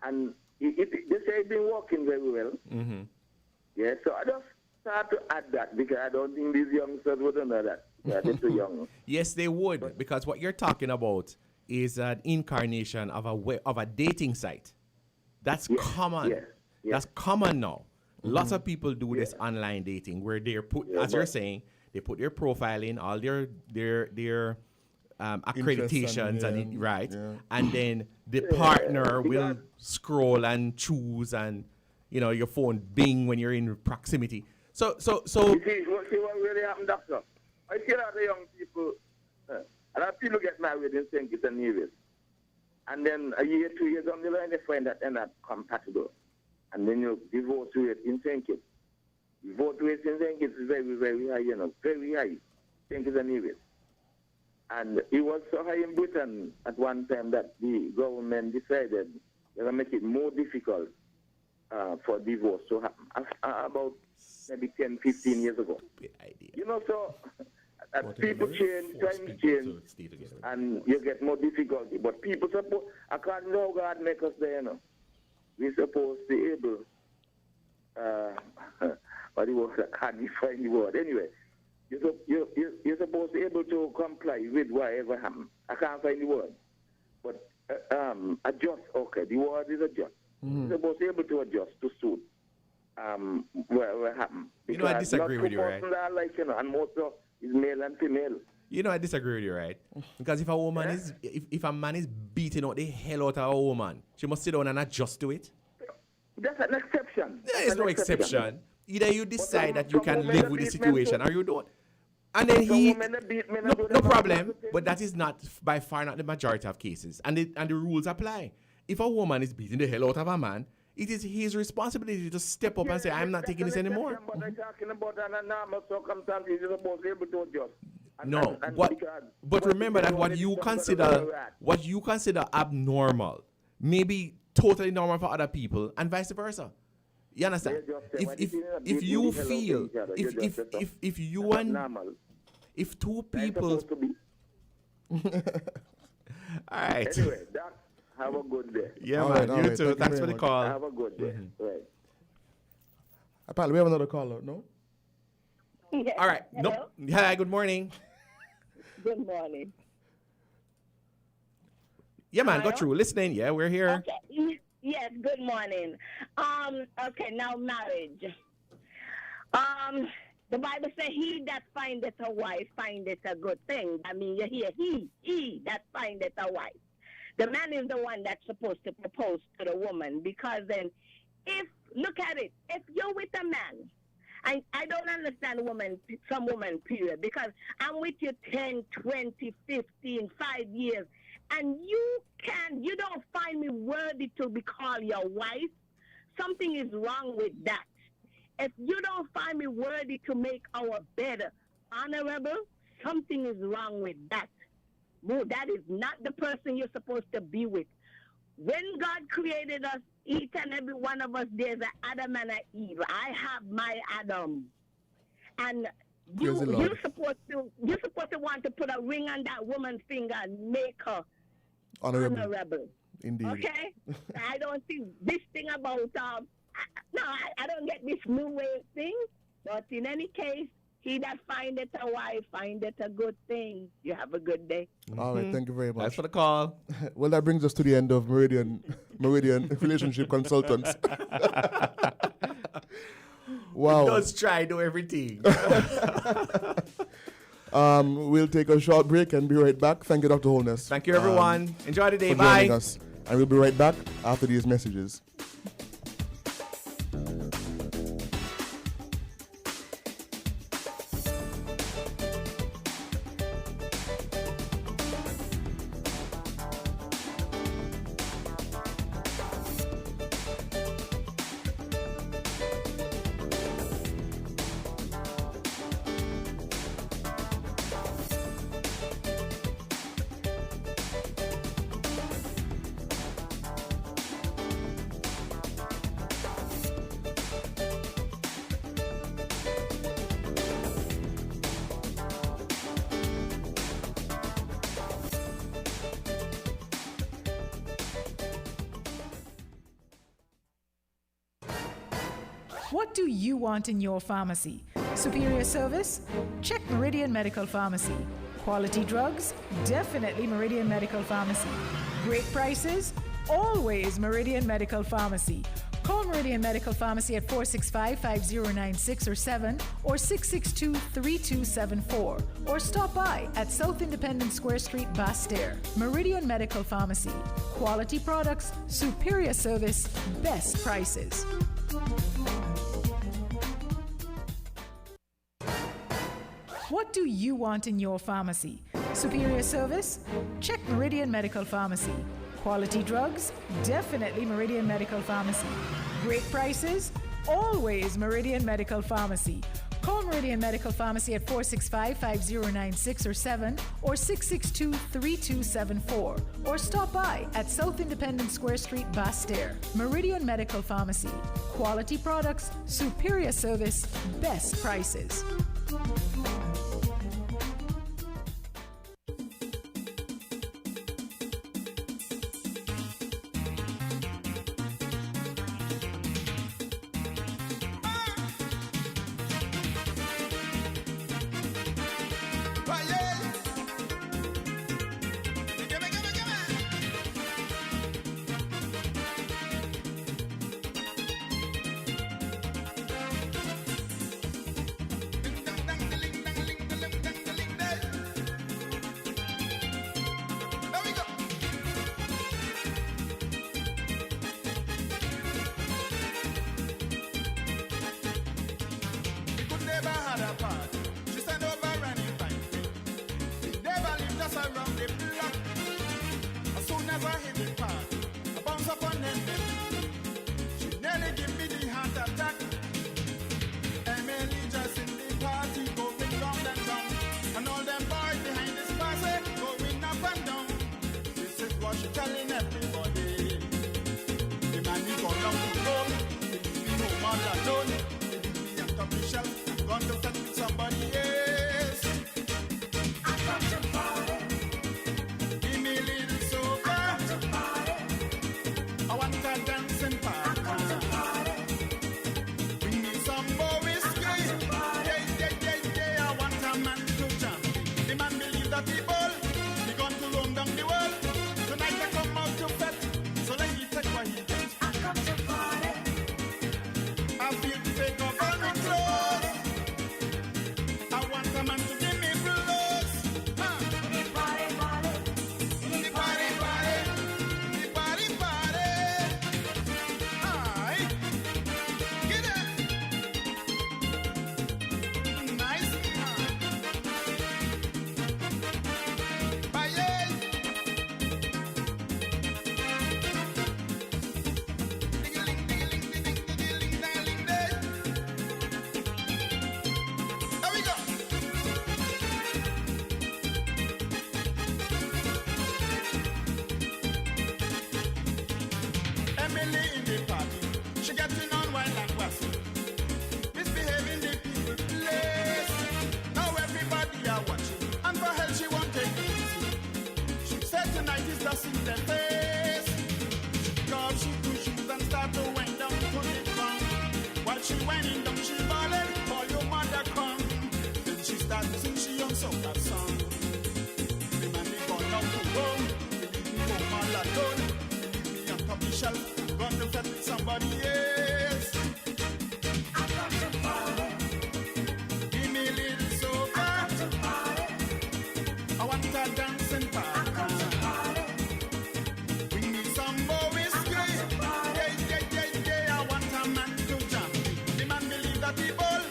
And they say it's been working very well. Yeah, so I just start to add that because I don't think these youngsters would know that. Yeah, they're too young. Yes, they would, because what you're talking about is an incarnation of a dating site. That's common. Yes. That's common now. Lots of people do this online dating where they put, as you're saying, they put their profile in, all their accreditations and then the partner will scroll and choose, and your phone bing when you're in proximity. So you see what really happened, doctor? I see a lot of young people, a lot of people get married in St. Kitts and Nevis, and then a year, 2 years down the line, they find that they're not compatible, and then you divorce rate in St. Kitts. Divorce rate in St. Kitts is very, very high, very high, St. Kitts and Nevis. And it was so high in Britain at one time that the government decided they were make it more difficult for divorce to happen. About maybe 10, 15 years ago. So people change, times change, and you get more difficulty. But people suppose, according to how God make us there, we're supposed to be able, what the word, I can't define the word. Anyway, you're supposed to be able to comply with whatever happens. I can't find the word. But adjust, okay, the word is adjust. You're supposed to be able to adjust to suit what happens. I disagree with you, right? And most of is male and female. I disagree with you, right? Because if a woman is, if a man is beating out the hell out of a woman, she must sit down and adjust to it. That's an exception. There is no exception. Either you decide that you can live with the situation or you don't. And then no problem, but that is not by far not the majority of cases. And the rules apply. If a woman is beating the hell out of a man, it is his responsibility to step up and say, I'm not taking this anymore. But I'm talking about an normal circumstances, you're supposed to be able to adjust. No, but remember that what you consider abnormal may be totally normal for other people, and vice versa. You understand? If you feel if you and if two people, all right. Anyway, Doc, have a good day. Yeah, all man. right, You too. Thanks for the much. call. Have a good day. Right. Apparently, we have another caller. No. All right. Hello? Nope. Hi. Good morning. Good morning. Yeah, man, go Hello? through. Listening. Yeah, we're here. Okay. Yes, good morning. Okay, now marriage. The Bible says, he that findeth a wife findeth a good thing. I mean, you hear he that findeth a wife. The man is the one that's supposed to propose to the woman, because then look at it, if you're with a man, I don't understand some woman, period, because I'm with you 10, 20, 15, 5 years, and you don't find me worthy to be called your wife. Something is wrong with that. If you don't find me worthy to make our bed honorable, something is wrong with that. No, that is not the person you're supposed to be with. When God created us, each and every one of us, there's an Adam and an Eve. I have my Adam. And you're supposed to want to put a ring on that woman's finger and make her honorable. Indeed. Okay? I don't think this thing about, I don't get this new way of thing. But in any case, he that findeth a wife findeth a good thing. You have a good day. All right, thank you very much. Thanks for the call. Well, that brings us to the end of Meridian Relationship Consultants. Wow. Let's try do everything. We'll take a short break and be right back. Thank you, Dr. Holness. Thank you, everyone. Enjoy the day. For Bye. joining us. And we'll be right back after these messages. What do you want in your pharmacy? Superior service? Check Meridian Medical Pharmacy. Quality drugs? Definitely Meridian Medical Pharmacy. Great prices? Always Meridian Medical Pharmacy. Call Meridian Medical Pharmacy at 465-5096 or 7 or 662-3274 or stop by at South Independent Square Street, Basse-Terre. Meridian Medical Pharmacy. Quality products, superior service, best prices. What do you want in your pharmacy? Superior service? Check Meridian Medical Pharmacy. Quality drugs? Definitely Meridian Medical Pharmacy. Great prices? Always Meridian Medical Pharmacy. Call Meridian Medical Pharmacy at 465-5096 or 7 or 662-3274 or stop by at South Independent Square Street, Basse-Terre. Meridian Medical Pharmacy. Quality products, superior service, best prices. That Emily in the party, she getting on wine and wassy, misbehaving the people place. Now everybody are watching, and for hell she won't take it easy. She said tonight is just in their face. She got she two shoes and start to wind down to the ground. While she winding down, she bawling, call your mother come. Then she start to sing she young soca song. The man they gone down to home, they leave me home all alone. They leave me on top of the shelf, gone to fetch with somebody else. I got to party. Give me a little soca. I got to party. I want to dance and party. I got to party. Bring me some more whiskey. Yeah, I want a man to jam me. The man believe that he bold.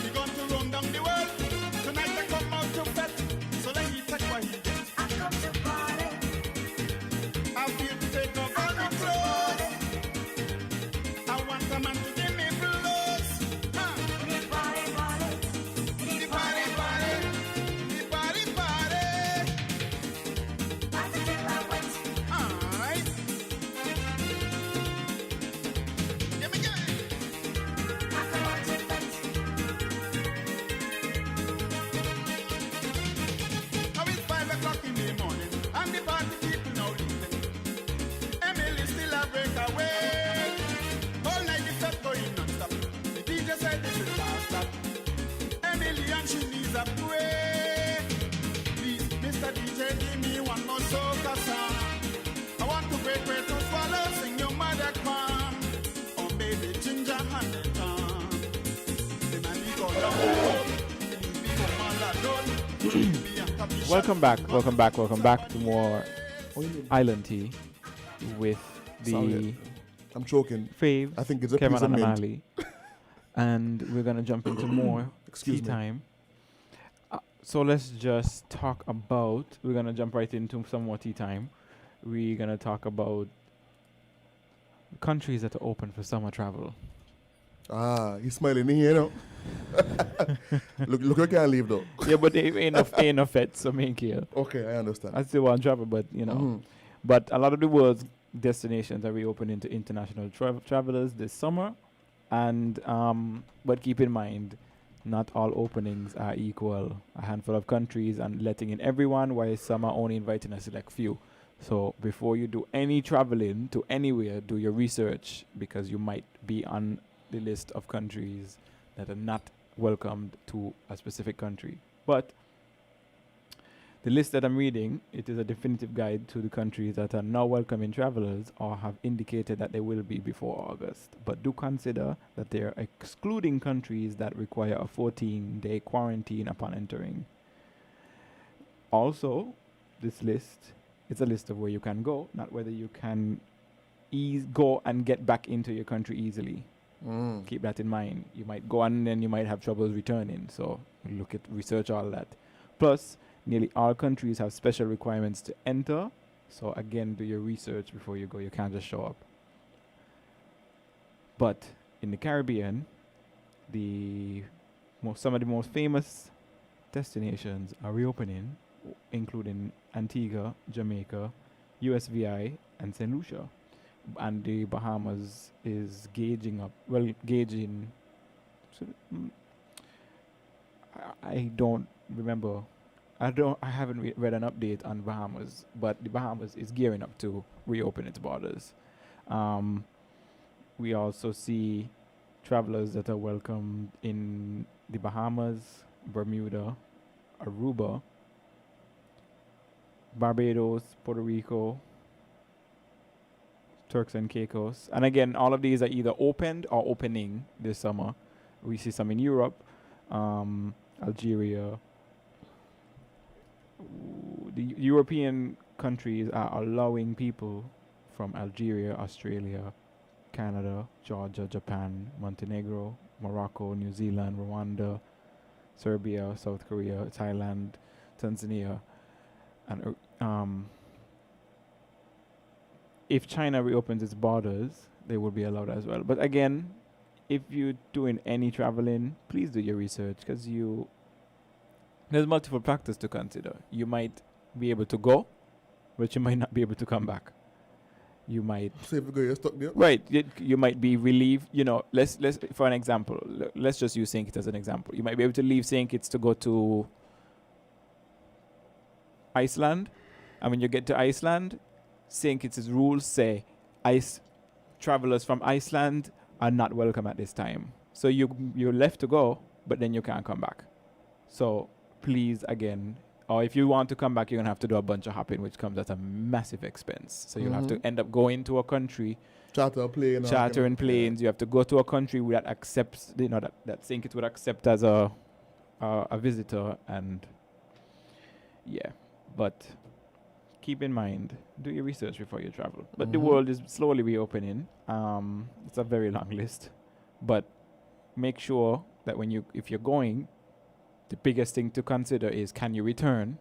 He gone to roam down the world. Tonight I come out to fete, so let me take what he gets. I come to party. I feel to take off all the clothes. I want a man to give me blows. The party, party. The party, party. The party, party. Party till I wet. Alright. Give me. I come out to fete. Now it's 5 o'clock in the morning, and the party people now leaving. Emily still a breakaway. All night the fete going non-stop. The DJ said this is last stop. Emily and she needs a pray. Please, Mr. DJ, give me one more soca song. I want to break bread to swallow, sing your mother come. Oh baby, ginger honey tongue. The man he go down the road. He leave me home all alone. Me on top of the shelf. Welcome back to more Island Tea with the Sorry, I'm choking. faves, I think it's a Kevon piece of and mint. Amali. And we're going to jump into more Excuse tea me. time. So let's just talk about, we're going to jump right into some more tea time. We're going to talk about countries that are open for summer travel. Ah, he's smiling in here, you know. look, I can't leave though. Yeah, but they ain't no fed, so make here. Okay, I understand. I still want to travel, but you know. Mhm. But a lot of the world's destinations are reopening to international travelers this summer. And but keep in mind, not all openings are equal. A handful of countries and letting in everyone, while some are only inviting a select few. So before you do any traveling to anywhere, do your research, because you might be on the list of countries that are not welcomed to a specific country. But the list that I'm reading, it is a definitive guide to the countries that are now welcoming travelers or have indicated that they will be before August. But do consider that they are excluding countries that require a 14-day quarantine upon entering. Also, this list is a list of where you can go, not whether you can go and get back into your country easily. Keep that in mind. You might go and then you might have troubles returning. So research all that. Plus, nearly all countries have special requirements to enter. So again, do your research before you go. You can't just show up. But in the Caribbean, some of the most famous destinations are reopening, including Antigua, Jamaica, USVI, and St. Lucia. And the Bahamas is gauging. So, I don't remember. I haven't read an update on Bahamas, but the Bahamas is gearing up to reopen its borders. We also see travelers that are welcomed in the Bahamas, Bermuda, Aruba, Barbados, Puerto Rico, Turks and Caicos. And again, all of these are either opened or opening this summer. We see some in Europe, Algeria. The European countries are allowing people from Algeria, Australia, Canada, Georgia, Japan, Montenegro, Morocco, New Zealand, Rwanda, Serbia, South Korea, Thailand, Tanzania, and if China reopens its borders, they will be allowed as well. But again, if you're doing any traveling, please do your research, because there's multiple factors to consider. You might be able to go, but you might not be able to come back. you might So if you go, you're stuck there. right. You might be relieved. You know, let's for an example. Let's just use St. Kitts as an example. You might be able to leave St. Kitts to go to Iceland, and when you get to Iceland, St. Kitts' rules say travelers from Iceland are not welcome at this time. So you're left to go, but then you can't come back. So please, again, or if you want to come back, you're going to have to do a bunch of hopping, which comes at a massive expense. So you'll have to end up going to a country, chartering planes. You have to go to a country that accepts, that St. Kitts would accept as a visitor. And yeah, but keep in mind, do your research before you travel. But the world is slowly reopening. It's a very long list, but make sure that if you're going, the biggest thing to consider is, can you return?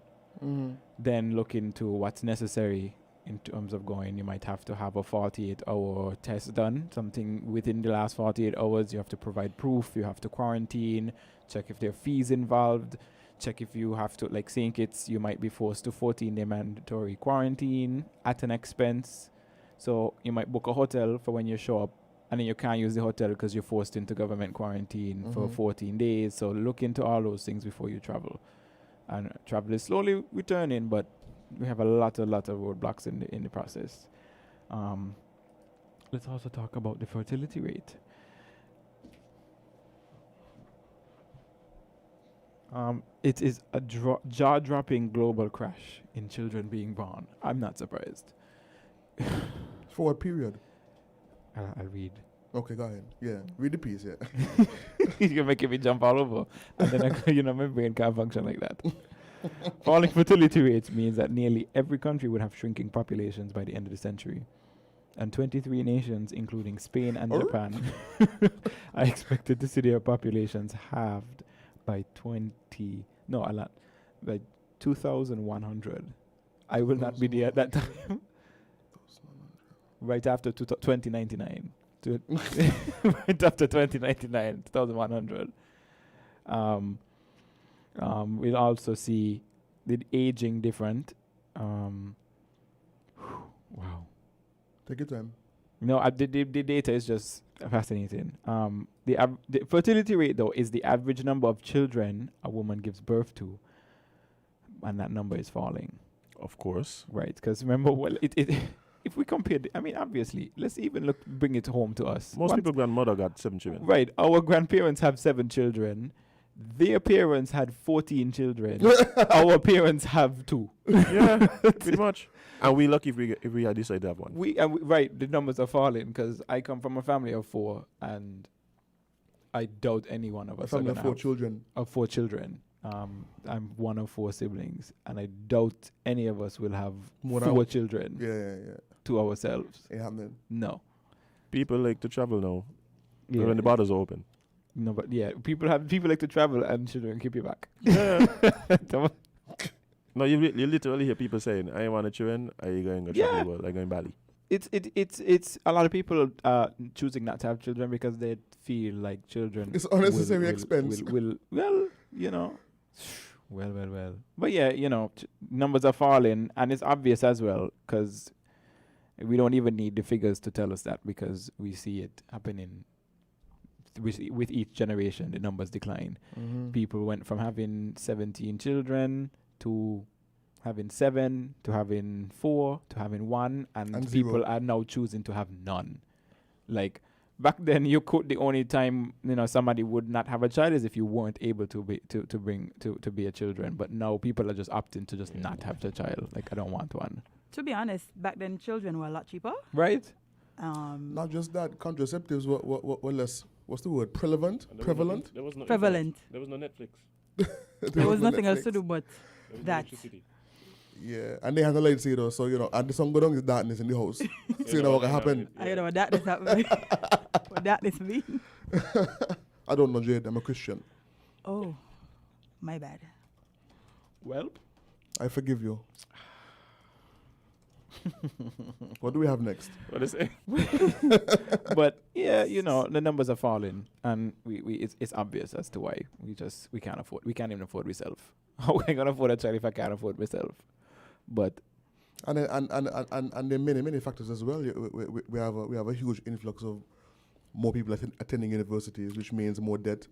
Then look into what's necessary in terms of going. You might have to have a 48-hour test done, something within the last 48 hours. You have to provide proof. You have to quarantine, check if there are fees involved, check if you have to, like St. Kitts, you might be forced to 14-day mandatory quarantine at an expense. So you might book a hotel for when you show up, and then you can't use the hotel because you're forced into government quarantine for 14 days. So look into all those things before you travel. And travel is slowly returning, but we have a lot of roadblocks in the process. Let's also talk about the fertility rate. It is a jaw-dropping global crash in children being born. I'm not surprised. For what period? I'll read. Okay, go ahead. Yeah, read the piece, yeah. You're making me jump all over. And then, my brain can't function like that. Falling fertility rates means that nearly every country would have shrinking populations by the end of the century. And 23 nations, including Spain and Japan, are expected to see their populations halved by 2,100. I will not be there at that time. Right after 2099. Right after 2099, 2,100. We'll also see the aging different. Wow. Take your time. No, the data is just fascinating. The fertility rate, though, is the average number of children a woman gives birth to, and that number is falling. Of course. Right, because remember, if we compare, obviously, let's even bring it home to us. Most people's grandmother got 7 children. Right, our grandparents have 7 children. Their parents had 14 children. Our parents have 2. Yeah, pretty much. And we lucky if we decide to have one. Right, the numbers are falling because I come from a family of 4, and I doubt any one of us. A family of 4 children. Of 4 children. I'm one of 4 siblings, and I doubt any of us will have 4 children. Yeah. To ourselves. Yeah, no. People like to travel now. Yeah. When the borders are open. No, but yeah, people like to travel, and children keep you back. Yeah. No, you literally hear people saying, "I want a children. Are you going to travel the world? Are you going Bali?" It's a lot of people choosing not to have children because they feel like children. It's unnecessary expense. Well. But yeah, numbers are falling, and it's obvious as well because we don't even need the figures to tell us that, because we see it happening. With each generation, the numbers decline. People went from having 17 children to having 7, to having 4, to having 1, and people are now choosing to have none. Like back then, the only time somebody would not have a child is if you weren't able to be a children. But now people are just opting to just not have a child. Like, I don't want one. To be honest, back then children were a lot cheaper. Right. Not just that, contraceptives were less. What's the word? Prevalent? Prevalent. There was no Netflix. There was nothing else to do but that. Yeah, and they had a light though, so and the sun go down is darkness in the house. So you know what can happen. I don't know what darkness happened. What darkness mean? I don't know, Jade. I'm a Christian. Oh, my bad. Well, I forgive you. What do we have next? What is it? But yeah, the numbers are falling, and it's obvious as to why we can't even afford myself. How am I gonna afford a child if I can't afford myself? But And there are many factors as well. We have a huge influx of more people attending universities, which means more debt.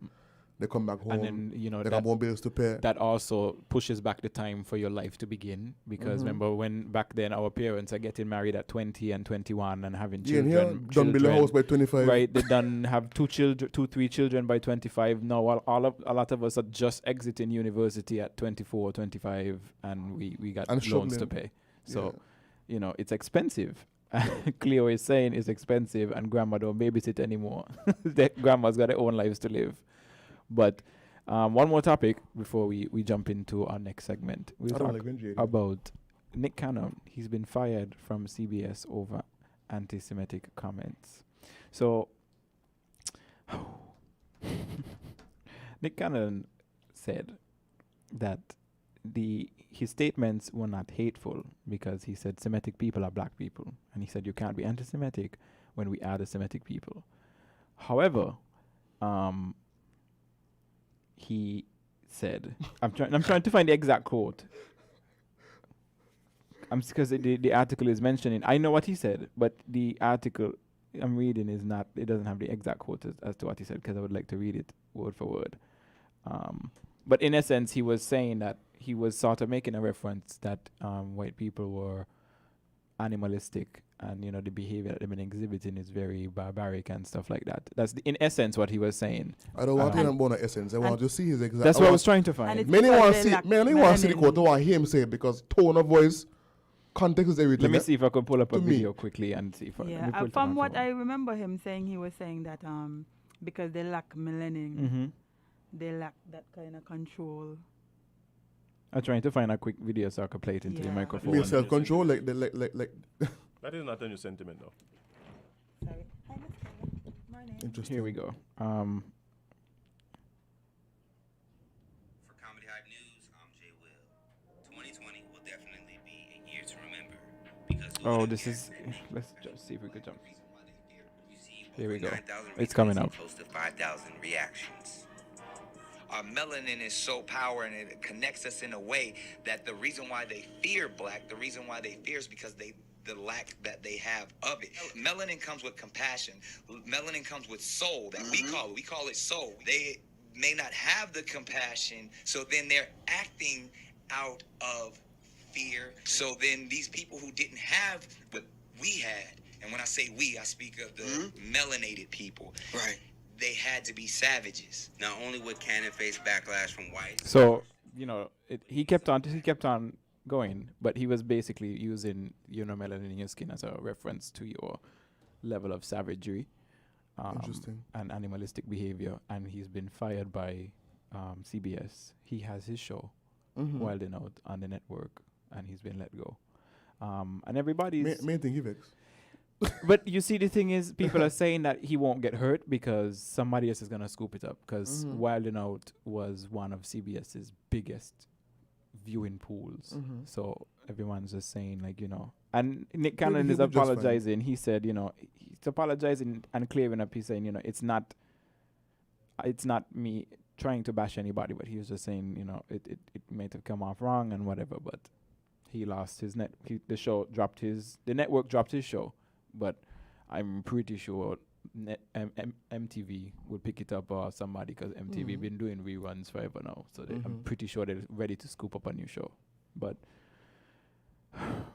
They come back home, and then they got more bills to pay. That also pushes back the time for your life to begin, because remember when back then our parents are getting married at 20 and 21 and having children. Done build a house by 25. Right, they done have 3 children by 25. Now a lot of us are just exiting university at 24, 25, and we got loans to pay. So, it's expensive. Cleo is saying it's expensive, and grandma don't babysit anymore. Grandma's got their own lives to live. But one more topic before we jump into our next segment. We'll talk about Nick Cannon. He's been fired from CBS over anti-Semitic comments. So Nick Cannon said that his statements were not hateful, because he said Semitic people are black people, and he said you can't be anti-Semitic when we are the Semitic people. However, he said, I'm trying to find the exact quote. Because the article is mentioning, I know what he said, but the article I'm reading it doesn't have the exact quote as to what he said, because I would like to read it word for word. But in essence, he was saying that he was sort of making a reference that white people were animalistic, and the behavior that they've been exhibiting is very barbaric and stuff like that. That's in essence what he was saying. I don't want to know about essence. I want to see his exact. That's what I was trying to find. Many want to see. Many want to see the quote. I want him say it, because tone of voice, context is everything. Let me see if I can pull up a video quickly and see if from what I remember him saying, he was saying that because they lack melanin, they lack that kind of control. I'm trying to find a quick video so I can play it into the microphone. Self-control, like. That is not a new sentiment, though. Sorry. Hi, morning. Interesting. Here we go. For Comedy Hype News, I'm Jay Will. 2020 will definitely be a year to remember. This is. Let's just see if we could jump. Here we go. It's coming up. Close to 5,000 reactions. Our melanin is so powerful, and it connects us in a way that the reason why they fear black, the reason why they fear is because the lack that they have of it. Melanin comes with compassion. Melanin comes with soul that we call it soul. They may not have the compassion, so then they're acting out of fear. So then these people who didn't have what we had, and when I say we, I speak of the melanated people. Right. They had to be savages. Not only would Cannon face backlash from whites. So, he kept on going, but he was basically using melanin in your skin as a reference to your level of savagery and animalistic behavior. And he's been fired by CBS. He has his show, Wilding Out, on the network, and he's been let go. And everybody's... Main thing he vexed. But you see, the thing is, people are saying that he won't get hurt because somebody else is going to scoop it up, because Wilding Out was one of CBS's biggest viewing pools. So everyone's just saying, and Nick Cannon is apologizing. He said, he's apologizing and clearing up. He's saying, it's not me trying to bash anybody, but he was just saying, it might have come off wrong and whatever, but he lost his the network dropped his show. But I'm pretty sure MTV would pick it up, or somebody, because MTV been doing reruns forever now. So I'm pretty sure they're ready to scoop up a new show. But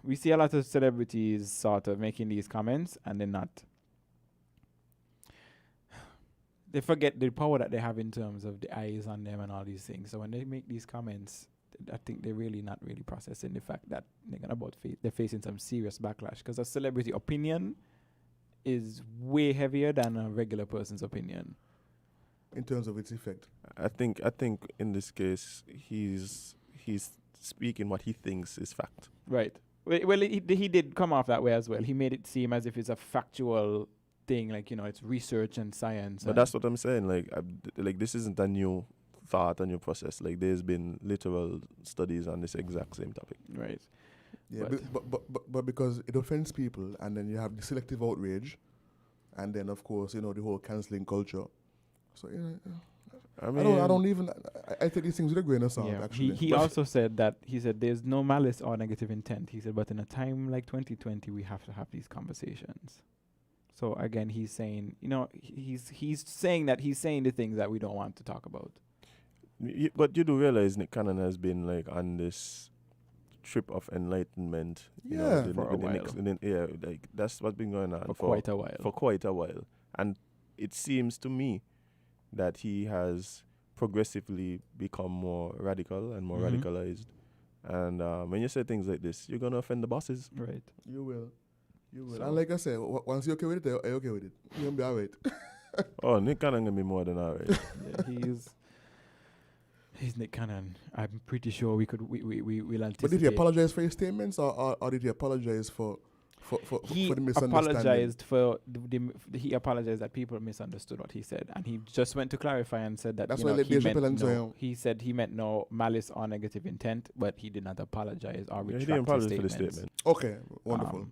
we see a lot of celebrities sort of making these comments, and they forget the power that they have in terms of the eyes on them and all these things. So when they make these comments, I think they're really not really processing the fact that they're facing some serious backlash, because a celebrity opinion is way heavier than a regular person's opinion in terms of its effect. I think in this case he's speaking what he thinks is fact. Right. Well, he did come off that way as well. He made it seem as if it's a factual thing, it's research and science. But that's what I'm saying. This isn't a new thought, a new process. There's been literal studies on this exact same topic. Right. Yeah, but because it offends people, and then you have the selective outrage, and then of course the whole cancelling culture. So I mean, I don't even. I take these things with a grain of salt. Yeah. Actually, He also said that there's no malice or negative intent. He said, but in a time like 2020, we have to have these conversations. So again, he's saying, he's saying the things that we don't want to talk about. But you do realize Nick Cannon has been like on this trip of enlightenment. For a while. Like that's what's been going on For quite a while. For quite a while, and it seems to me that he has progressively become more radical and more radicalized. And when you say things like this, you're gonna offend the bosses. Right. You will. So And like I said, once you're okay with it, you're okay with it. You're gonna be alright. Oh, Nick Cannon gonna be more than alright. Yeah, he's Nick Cannon. I'm pretty sure we'll anticipate. But did he apologize for his statements, or did he apologize for the misunderstanding? He apologized that people misunderstood what he said, and he just went to clarify and said that he said he meant no malice or negative intent, but he did not apologize or retract he didn't apologize his for the statements. statement. Okay, wonderful.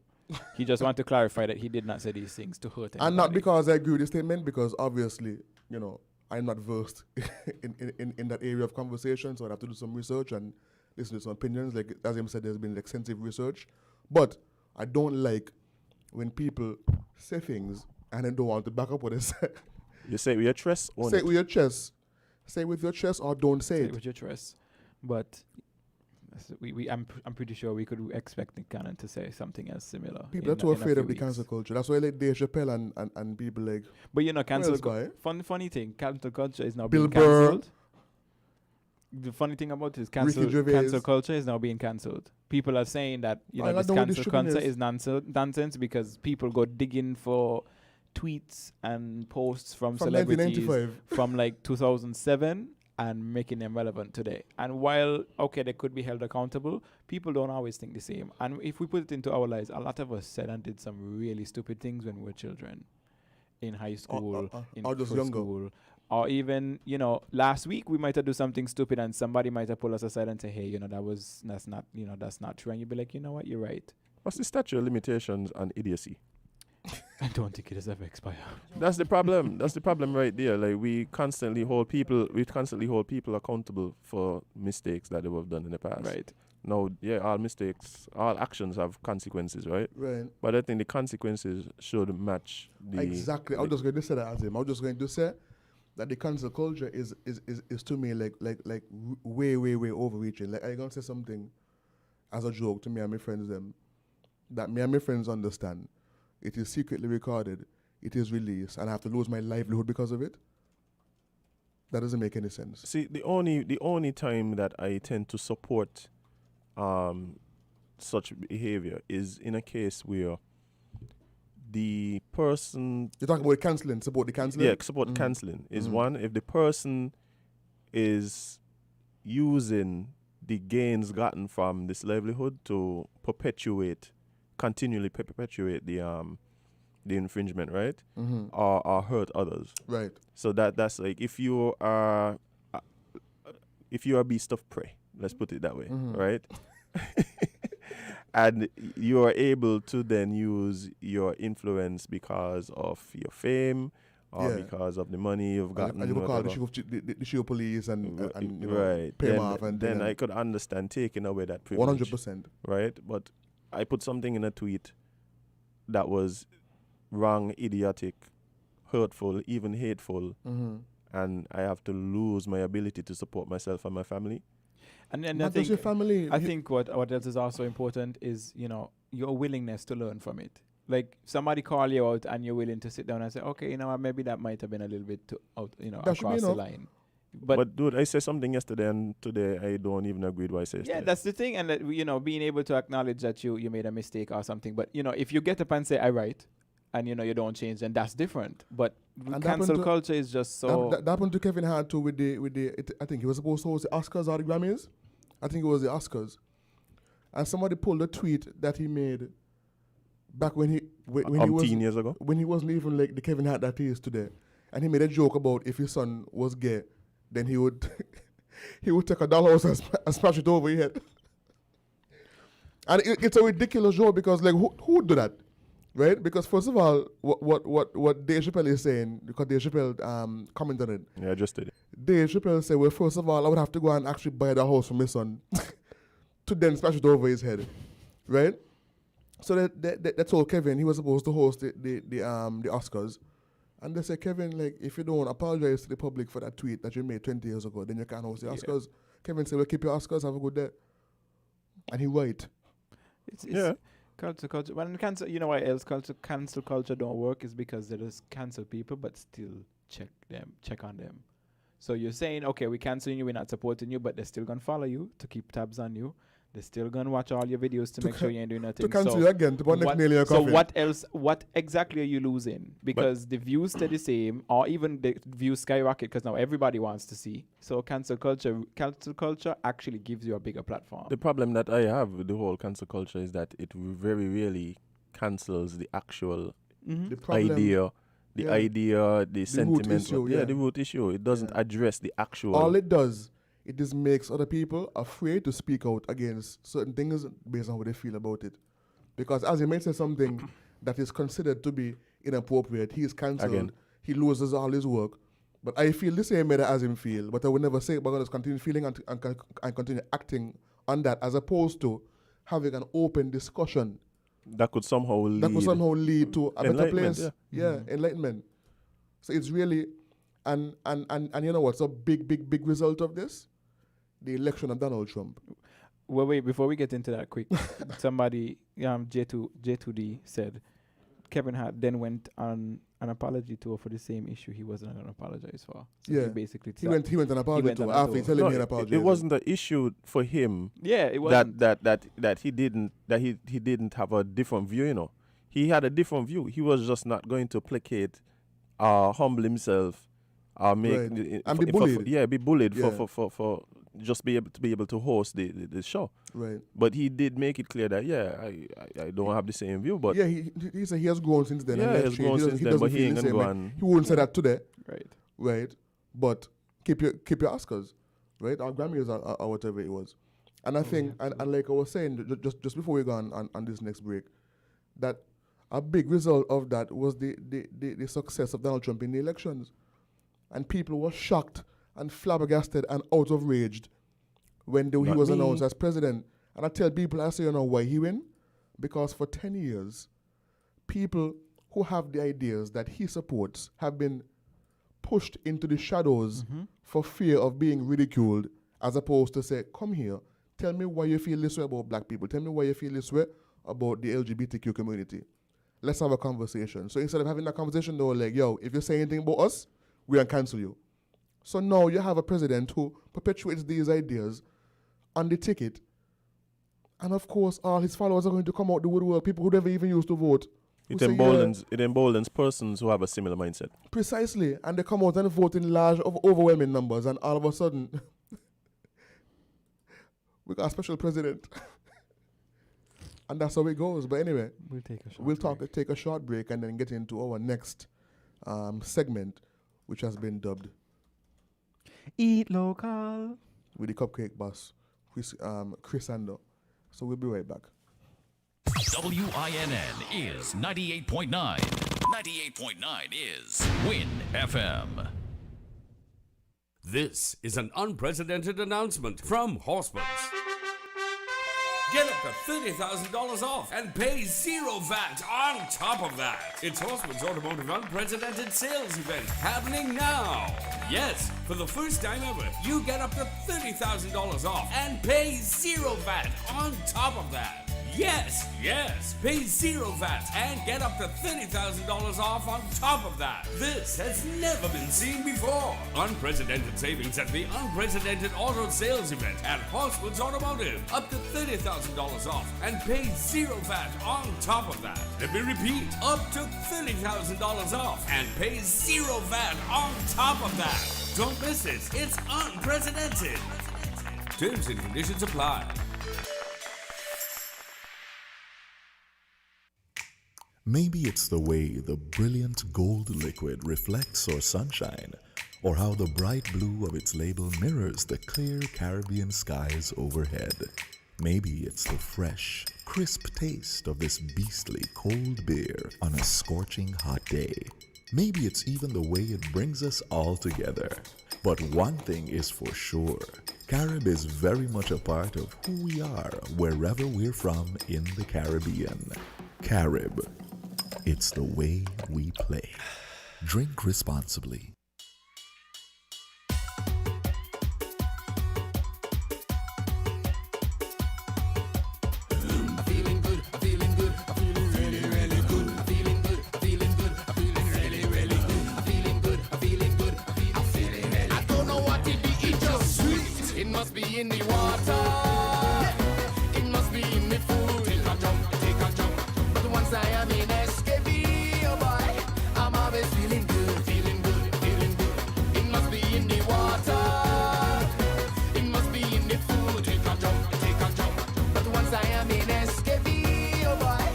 He just wanted to clarify that he did not say these things to hurt anybody. And not because I agree with the statement, because obviously, I'm not versed in that area of conversation, so I'd have to do some research and listen to some opinions. Like, as him said, there's been extensive research. But I don't like when people say things and then don't want to back up what they say. You say it with your chest? Say it with your chest. Say it with your chest, or don't say it. With your chest. But I'm pretty sure we could expect Nick Cannon to say something else similar. People are too afraid of the cancel culture. That's why like Dave Chappelle and people like. But cancel funny thing, cancel culture is now Bill being cancelled. The funny thing about it is cancel culture is now being cancelled. People are saying that this cancel culture is nonsense because people go digging for tweets and posts from celebrities from like 2007 and making them relevant today. And while, they could be held accountable, people don't always think the same. And if we put it into our lives, a lot of us said and did some really stupid things when we were children. In high school, in first school. Or even, last week we might have done something stupid and somebody might have pulled us aside and say, hey, that's not true. And you'd be like, you know what, you're right. What's the statute of limitations on idiocy? I don't think it has ever expired. That's the problem. That's the problem right there. Like we constantly hold people accountable for mistakes that they have done in the past. Right. Now, all actions have consequences, right? Right. But I think the consequences should match the. Exactly. I was just going to say that as him. I was just going to say that the cancel culture is to me like way overreaching. Like, I'm going to say something as a joke to me and my friends that me and my friends understand. It is secretly recorded, it is released, and I have to lose my livelihood because of it. That doesn't make any sense. See, the only time that I tend to support such behavior is in a case where the person... You're talking about cancelling, support the cancelling? Yeah, support cancelling is one. If the person is using the gains gotten from this livelihood to continually perpetuate the infringement, right? Or hurt others. Right. So that's like if you are a beast of prey, let's put it that way, right? And you are able to then use your influence because of your fame or because of the money you've gotten. And you call the show police and right. pay them off. And then I could understand taking away that privilege. 100%. Right? But I put something in a tweet that was wrong, idiotic, hurtful, even hateful, and I have to lose my ability to support myself and my family. And I think your family. I think what else is also important is your willingness to learn from it. Like somebody call you out and you're willing to sit down and say, okay, maybe that might have been a little bit too out, across the line. But dude, I said something yesterday and today I don't even agree with what I said. Yeah, that's the thing. And that, being able to acknowledge that you made a mistake or something. But, if you get up and say, I right, and, you don't change, then that's different. But cancel culture is just so... That happened to Kevin Hart too with the I think he was supposed to host the Oscars or the Grammys. I think it was the Oscars. And somebody pulled a tweet that he made back when he was... 10 years ago? When he wasn't even like the Kevin Hart that he is today. And he made a joke about if his son was gay, then he would take $1 and smash it over your head. And it's a ridiculous joke because like who would do that, right? Because first of all, what Dave Chappelle is saying, because Dave Chappelle commented on it. Yeah, I just did it. Dave Chappelle said, well, first of all, I would have to go and actually buy the house for my son to then smash it over his head, right? So they told Kevin he was supposed to host the Oscars. And they said, Kevin, like, if you don't apologize to the public for that tweet that you made 20 years ago, then you can't host the Oscars. Kevin said, well, keep your Oscars, have a good day. And he right. It's culture. When cancel, you know why else cancel culture don't work is because they just cancel people but still check on them. So you're saying, okay, we're canceling you, we're not supporting you, but they're still gonna follow you to keep tabs on you. They're still gonna watch all your videos to make sure you ain't doing nothing. To cancel you again, to put next nail in your coffin. So what else? What exactly are you losing? Because the views stay the same, or even the views skyrocket because now everybody wants to see. So cancel culture actually gives you a bigger platform. The problem that I have with the whole cancel culture is that it very rarely cancels the actual The problem, idea, the sentiment. Issue, the root issue. It doesn't address the actual. All it does, it just makes other people afraid to speak out against certain things based on how they feel about it. Because as he may say something that is considered to be inappropriate, he is cancelled. Again. He loses all his work. But I feel the same way that as him feel. But I would never say it, but I'm going to continue feeling and continue acting on that, as opposed to having an open discussion that could somehow lead to a better place. Yeah. Enlightenment. So it's really, and you know what's a big result of this? The election of Donald Trump. Well, wait, before we get into that quick, somebody, J2D said, Kevin Hart then went on an apology tour for the same issue he wasn't going to apologize for. So Yeah, he basically he went an apology tour after he telling me an apology. It wasn't an issue for him. Yeah, it wasn't. That he didn't have a different view. You know, he had a different view. He was just not going to placate, humble himself, and be bullied. Be bullied for just be able to host the show. Right. But he did make it clear that I don't have the same view. But he said he has grown since then. Yeah, he has grown since then. But he ain't gonna go on. He wouldn't say that today. Right. But keep your Oscars, right? Our Grammys or whatever it was. And I think, and like I was saying just before we go on this next break, that a big result of that was the success of Donald Trump in the elections. And people were shocked and flabbergasted and outraged when he was announced as president. And I tell people, I say, you know why he win? Because for 10 years, people who have the ideas that he supports have been pushed into the shadows for fear of being ridiculed, as opposed to say, come here, tell me why you feel this way about black people. Tell me why you feel this way about the LGBTQ community. Let's have a conversation. So instead of having that conversation, they were like, yo, if you say anything about us, we're going to cancel you. So now you have a president who perpetuates these ideas on the ticket. And of course, all his followers are going to come out the woodwork, people who never even used to vote. It emboldens persons who have a similar mindset. Precisely. And they come out and vote in large, overwhelming numbers. And all of a sudden, we got a special president. And that's how it goes. But anyway, we'll take a short break and then get into our next segment, which has been dubbed Eat Local with the Cupcake Boss, Chris Ando. So we'll be right back. WINN is 98.9. 98.9 is Win FM. This is an unprecedented announcement from Horseman's. Get up to $30,000 off and pay zero VAT on top of that. It's Horseman's Automotive Unprecedented Sales Event happening now. Yes, for the first time ever, you get up to $30,000 off and pay zero VAT on top of that. Yes, pay zero VAT and get up to $30,000 off on top of that. This has never been seen before. Unprecedented savings at the Unprecedented Auto Sales Event at Horseman's Automotive. Up to $30,000 off and pay zero VAT on top of that. Let me repeat, up to $30,000 off and pay zero VAT on top of that. Don't miss this, it's unprecedented. Terms and conditions apply. Maybe it's the way the brilliant gold liquid reflects our sunshine, or how the bright blue of its label mirrors the clear Caribbean skies overhead. Maybe it's the fresh, crisp taste of this beastly cold beer on a scorching hot day. Maybe it's even the way it brings us all together. But one thing is for sure, Carib is very much a part of who we are wherever we're from in the Caribbean. Carib, it's the way we play. Drink responsibly. It must be in the water. It must be in the food. Take a jump. But once I am in SKB, oh boy, I'm always feeling good. It must be in the water. It must be in the food. Take a jump. But once I am in SKB, oh boy,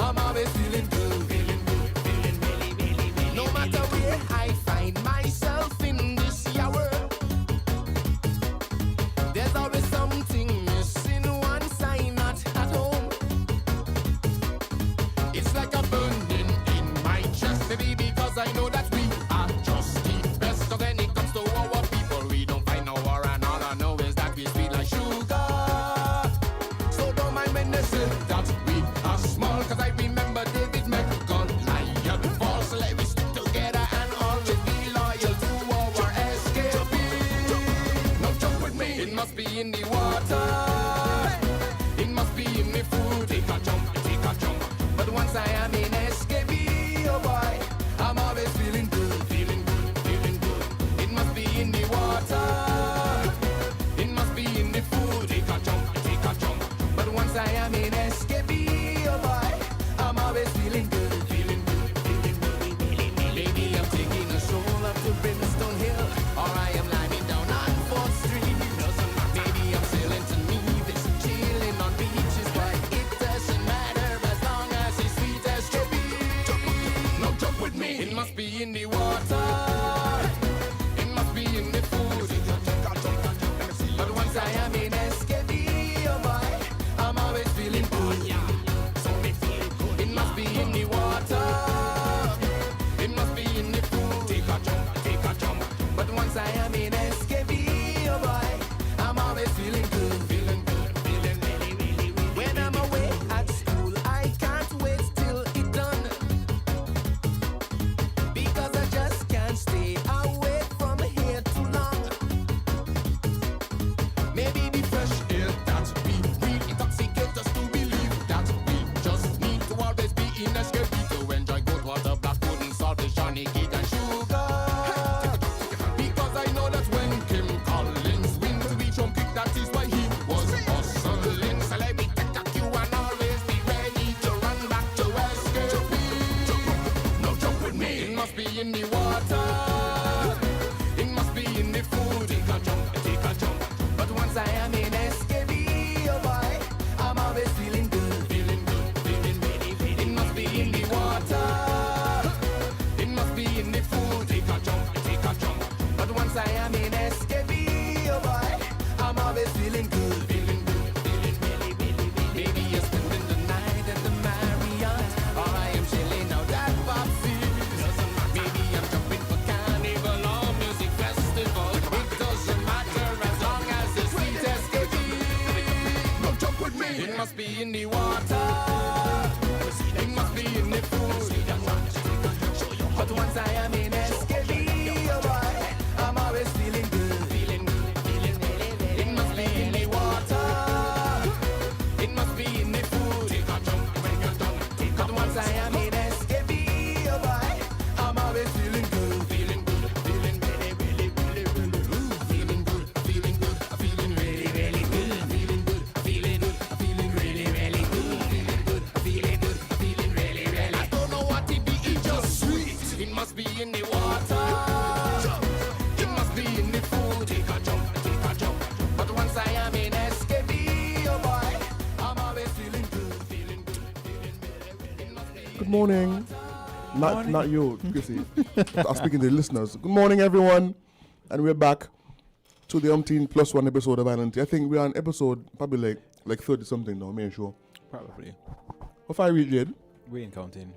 I'm always feeling good. No matter where I find myself in this hour, there's always something missing once I'm not at home. It's like a burning in my chest, baby, because I know that we are just the best. Cause when it comes to our people, we don't find no war, and all I know is that we sweet like sugar. So don't mind when they say that we are small, cause I remember David McGoliath fall. So let me stick together and always be loyal to our SKP. Now jump with me. It must be in the water. It must be in the food. Take a jump. But once I am in SKB, oh boy, I'm always feeling good. It must be in the water. It must be in the food. Take a jump. But once I am in SKB, oh boy, I'm always feeling good. Maybe I'm taking a stroll up to Brimstone Hill, or I am lying down on 4th Street. Maybe I'm sailing to Nevis, chilling on beaches, but it doesn't matter as long as it's sweet as can be. Now jump with me. It must be in the water. It must be in the food. But once I am in SKD, oh boy, I'm always feeling good. It must be in the water. It must be in the food. Take a jump. But once I am in SKB, oh boy, I'm always feeling good. When I'm away at school, I can't wait till it's done, because I just can't stay away from here too long. Maybe the fresh air that we breathe intoxicates us to believe that we just need to always be in SKB to enjoy good water, black pudding, saltfish, honey, cake and sugar. Because I know that when Kim Collins wins, we jump kick, that is why he was hustling. So let me take a cue and always be ready to run back to SKB. Now jump with me. It must be in the water. It must be in the food. Take a jump. But once I am in SKB, oh boy, I'm always feeling good. It must be in the water. It must be in the food. Take a jump. But once I am in SKB, oh boy, I'm always feeling good. Maybe you're spending the night at the Marriott, or I am chilling out at Popsy. Maybe I'm jumping for carnival or music festival. It doesn't matter as long as it's sweet SKB. Now jump with me. It must be in the water. It must be in the food. But once I am in SKB, oh boy, I'm always feeling good. It must be in the water. It must be in the food. Take a jump when you're done. But once I am in SKB, oh boy, I'm always feeling good. Feeling good. Feeling really good. Feeling really good. Feeling really good. Feeling really good. I don't know what it be, it's just sweet. It must be in the water. It must be in the food. Take a jump. But once I am in SKB, oh boy, I'm always feeling good. Good morning. Not you, Chrissy. I'm speaking to the listeners. Good morning, everyone. And we're back to the +1 episode of Island Tea. I think we're on episode probably like 30 something now, I'm sure. Probably. How far we Jade? We ain't counting.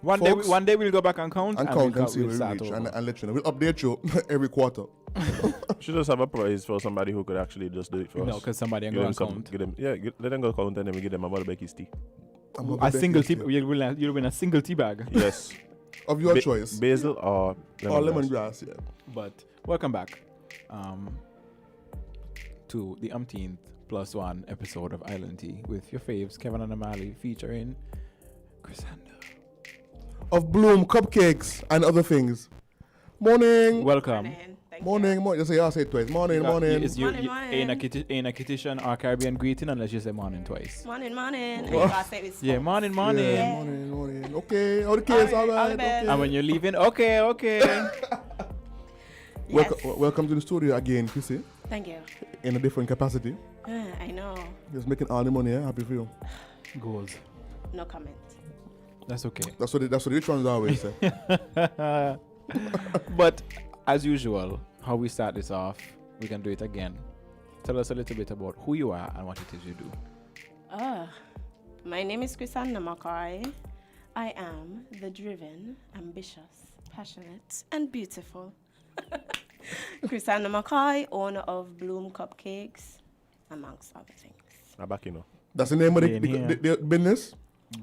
Folks, One day we'll go back and count and see we'll where we start reach over. and let you know. We'll update you every quarter. Should just have a prize for somebody who could actually just do it for us. No, because somebody Give can go them and some- count. give them- yeah, let them go count and then we give them a bottle of Becky's tea. A single tea. You'll win a single tea bag. Yes. Of your choice. Basil or lemongrass, yeah. But welcome back to the umpteenth +1 episode of Island Tea with your faves, Kevon and Amali, featuring Chrysander. Of Bloom cupcakes and other things. Morning. Welcome. Morning. Just say, I'll say it twice. Morning. Ain't a Kittitian or Caribbean greeting unless you say morning twice. Morning. Yeah, morning. Yeah, morning. Okay, okay, all right. Okay. And when you're leaving, okay. Welcome to the studio again, Chrissy. Thank you. In a different capacity. I know. Just making all the money, happy for you. Goals. No comment. That's okay. That's what the rich ones always say. But as usual, how we start this off, we can do it again. Tell us a little bit about who you are and what it is you do. My name is Chrysander McCoy. I am the driven, ambitious, passionate, and beautiful Chrysander McCoy, owner of Bloom Cupcakes, amongst other things. I'm back, you know. That's the name of the business?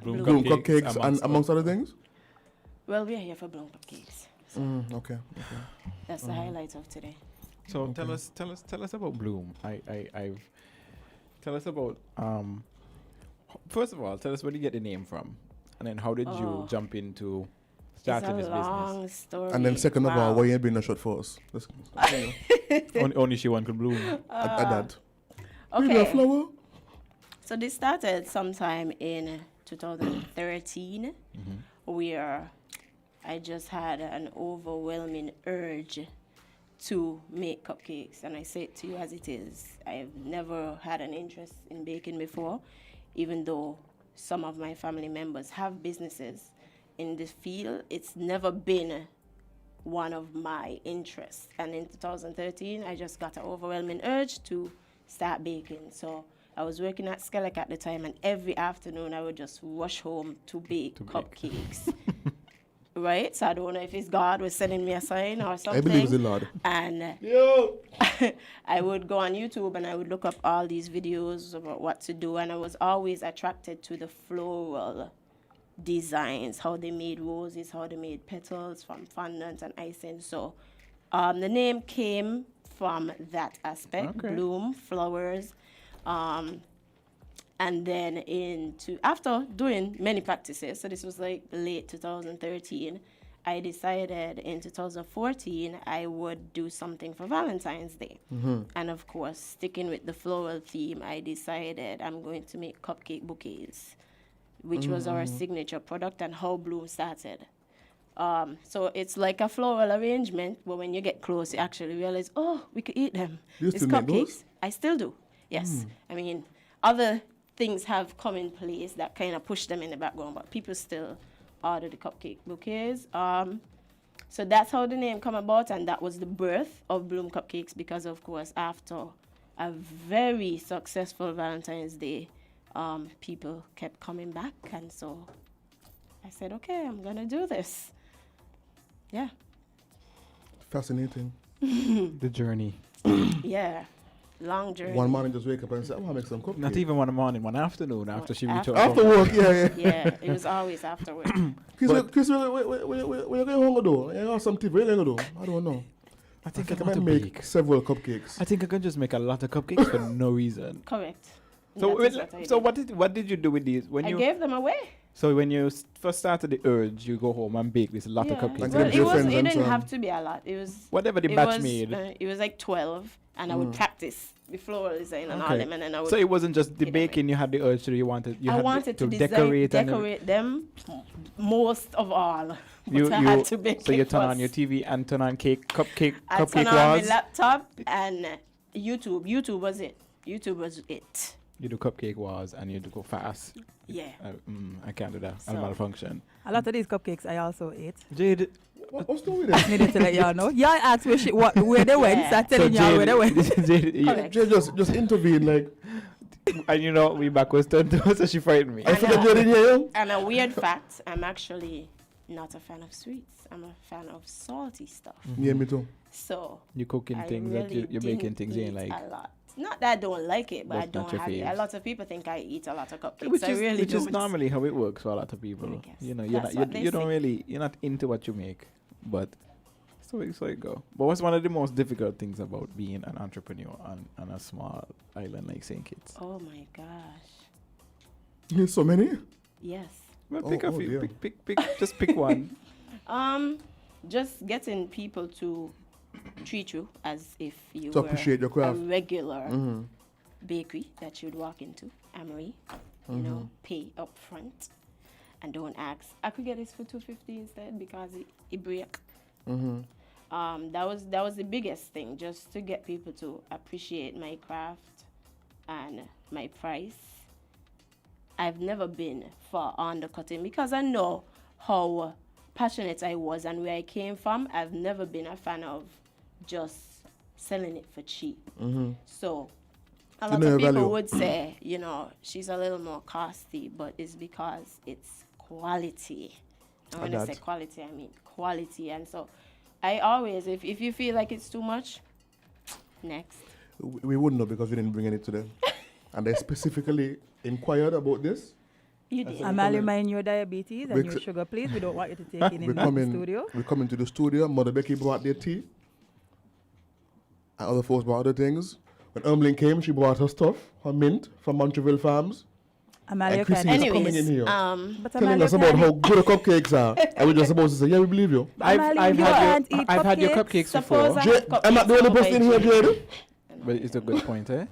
Bloom Cupcakes and amongst other things? Well, we're here for Bloom Cupcakes. So Okay. that's the highlight of today. So tell us about Bloom. I've tell us about first of all, tell us where you get the name from, and then how did you jump into starting this long business? Story. And then second of all, why you ain't been a shot for us? Only she one could bloom. At that. Okay. Maybe a flower? So this started sometime in 2013, where I just had an overwhelming urge to make cupcakes. And I say it to you as it is. I've never had an interest in baking before, even though some of my family members have businesses in this field. It's never been one of my interests. And in 2013, I just got an overwhelming urge to start baking. So I was working at Skelec at the time, and every afternoon I would just rush home to bake cupcakes. Right? So I don't know if it's God was sending me a sign or something. I believe it's the Lord. And I would go on YouTube and I would look up all these videos about what to do, and I was always attracted to the floral designs, how they made roses, how they made petals from fondant and icing. So the name came from that aspect, bloom, flowers. And then after doing many practices, so this was like late 2013, I decided in 2014 I would do something for Valentine's Day. And of course, sticking with the floral theme, I decided I'm going to make cupcake bouquets, which was our signature product and how Bloom started. So it's like a floral arrangement, but when you get close, you actually realize, oh, we could eat them. You It's still make cupcakes. those? I still do. Yes. I mean, other things have come in place that kind of push them in the background, but people still order the cupcake bouquets. So that's how the name come about, and that was the birth of Bloom Cupcakes, because of course after a very successful Valentine's Day, people kept coming back, and so I said, okay, I'm gonna do this. Yeah. Fascinating. The journey. Yeah. Long journey. One morning just wake up and say, I want to make some cupcakes. Not even one morning, one afternoon after she reached out. After work, yeah. Yeah, it was always after work. Chris, where you going to do? You got some tip, where you going to do? I don't know. I think I might make several cupcakes. I think I can just make a lot of cupcakes for no reason. Correct. So, That is what I did. what did you do with these? When I you gave them away. So when you first started the urge, you go home and bake this lot of cupcakes. Well, it didn't have to be a lot. It was whatever the batch made. It was like 12, and I would practice the floral design and all them, and then I would. So it wasn't just the baking you had the urge to do. I wanted to decorate them most of all. You I had to bake so you turn on first. your TV and turn on cupcake I cupcake turn on my wars. laptop and YouTube. YouTube was it. You do cupcake wars and you do go fast. Yeah. I can't do that. I'll So- malfunction. A lot of these cupcakes I also ate. Jade, what's the with it? Needed to let y'all know. Y'all asked where they went, so I'm telling y'all where they went. Jade, Jade just intervene like. And you we backwards turned to her, so she frightened me. I forgot Jade in here. And a weird fact, I'm actually not a fan of sweets. I'm a fan of salty stuff. Yeah, me too. So You're cooking I things that really you're making didn't things you ain't eat like. a lot. Not that I don't like it, but I That's not don't your have it. A faves. lot of people think I eat a lot of cupcakes. Which I really is don't. normally how it works for a lot of people. You know, you're That's not, what they you don't say. really, you're not into what you make, but so it go. But what's one of the most difficult things about being an entrepreneur on a small island like St. Kitts? Oh my gosh. There's so many. Yes. Well, pick a few. dear. Pick. Just pick one. Just getting people to treat you as if you To were appreciate your craft. a regular Mhm. bakery that you'd walk into, Amali. You know, pay up front and don't ask. I could get this for $250 instead because it break. That was the biggest thing, just to get people to appreciate my craft and my price. I've never been for undercutting because I know how passionate I was and where I came from. I've never been a fan of just selling it for cheap. So a You lot know of your people value. would say, you know, she's a little more costly, but it's because it's quality. And when I say that. quality, I mean quality. And so I always, if you feel like it's too much, next. We wouldn't know because we didn't bring it to them. And they specifically inquired about this. You did. Amali, mind your diabetes and We your c- sugar, please. We don't want you to take it in the studio. We come into the studio. Mother Becky brought their tea. And other folks brought other things. When Ermling came, she brought her stuff, her mint from Montreal Farms. Amalia And Chrissy can- is coming in Anyways, here, But telling Amalia us about can- how good the cupcakes are. And we're just supposed to say, yeah, we believe you. Amalia, you can't eat I've had your cupcakes. cupcakes before. Suppose I Jade, have I'm not the only cupcakes person in here, over Jade. But it's a good point, eh?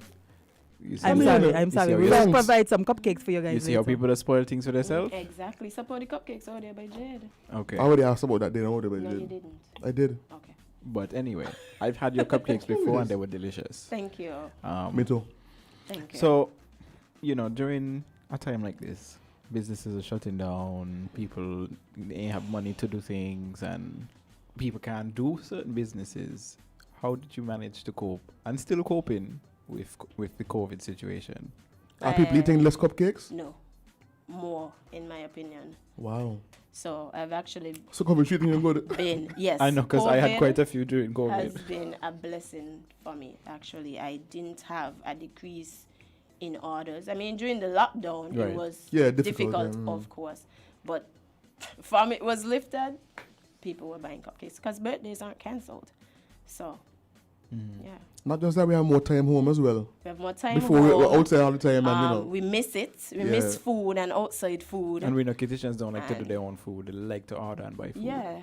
You see I'm how- sorry. you I'm see sorry. how We you- will Thanks. provide some cupcakes for you guys. You see how later. people that spoil things for themselves? Exactly. Support the cupcakes out there by Jade. Okay. I already asked about that. They know what they No, you did. didn't. I did. Okay. But anyway, I've had your cupcakes before and they were delicious. Thank you. Me too. Thank you. So, you know, during a time like this, businesses are shutting down, people ain't have money to do things, and people can't do certain businesses. How did you manage to cope and still coping with the COVID situation? Are people eating less cupcakes? No. More, in my opinion. Wow. So I've actually So COVID treating you good? been, yes. I know, because I had COVID quite a few during COVID. has been a blessing for me, actually. I didn't have a decrease in orders. I mean, during the lockdown, Right. it was Yeah, difficult, yeah, of course. But from it was lifted, people were buying cupcakes because birthdays aren't cancelled. So, yeah. Not just that, we have more time home as well. We have more time Before we were home. outside all the time and, you know. We miss it. We Yeah. miss food and outside food. And we know kitchens don't like to do And- their own food. They like to order and buy food. Yeah,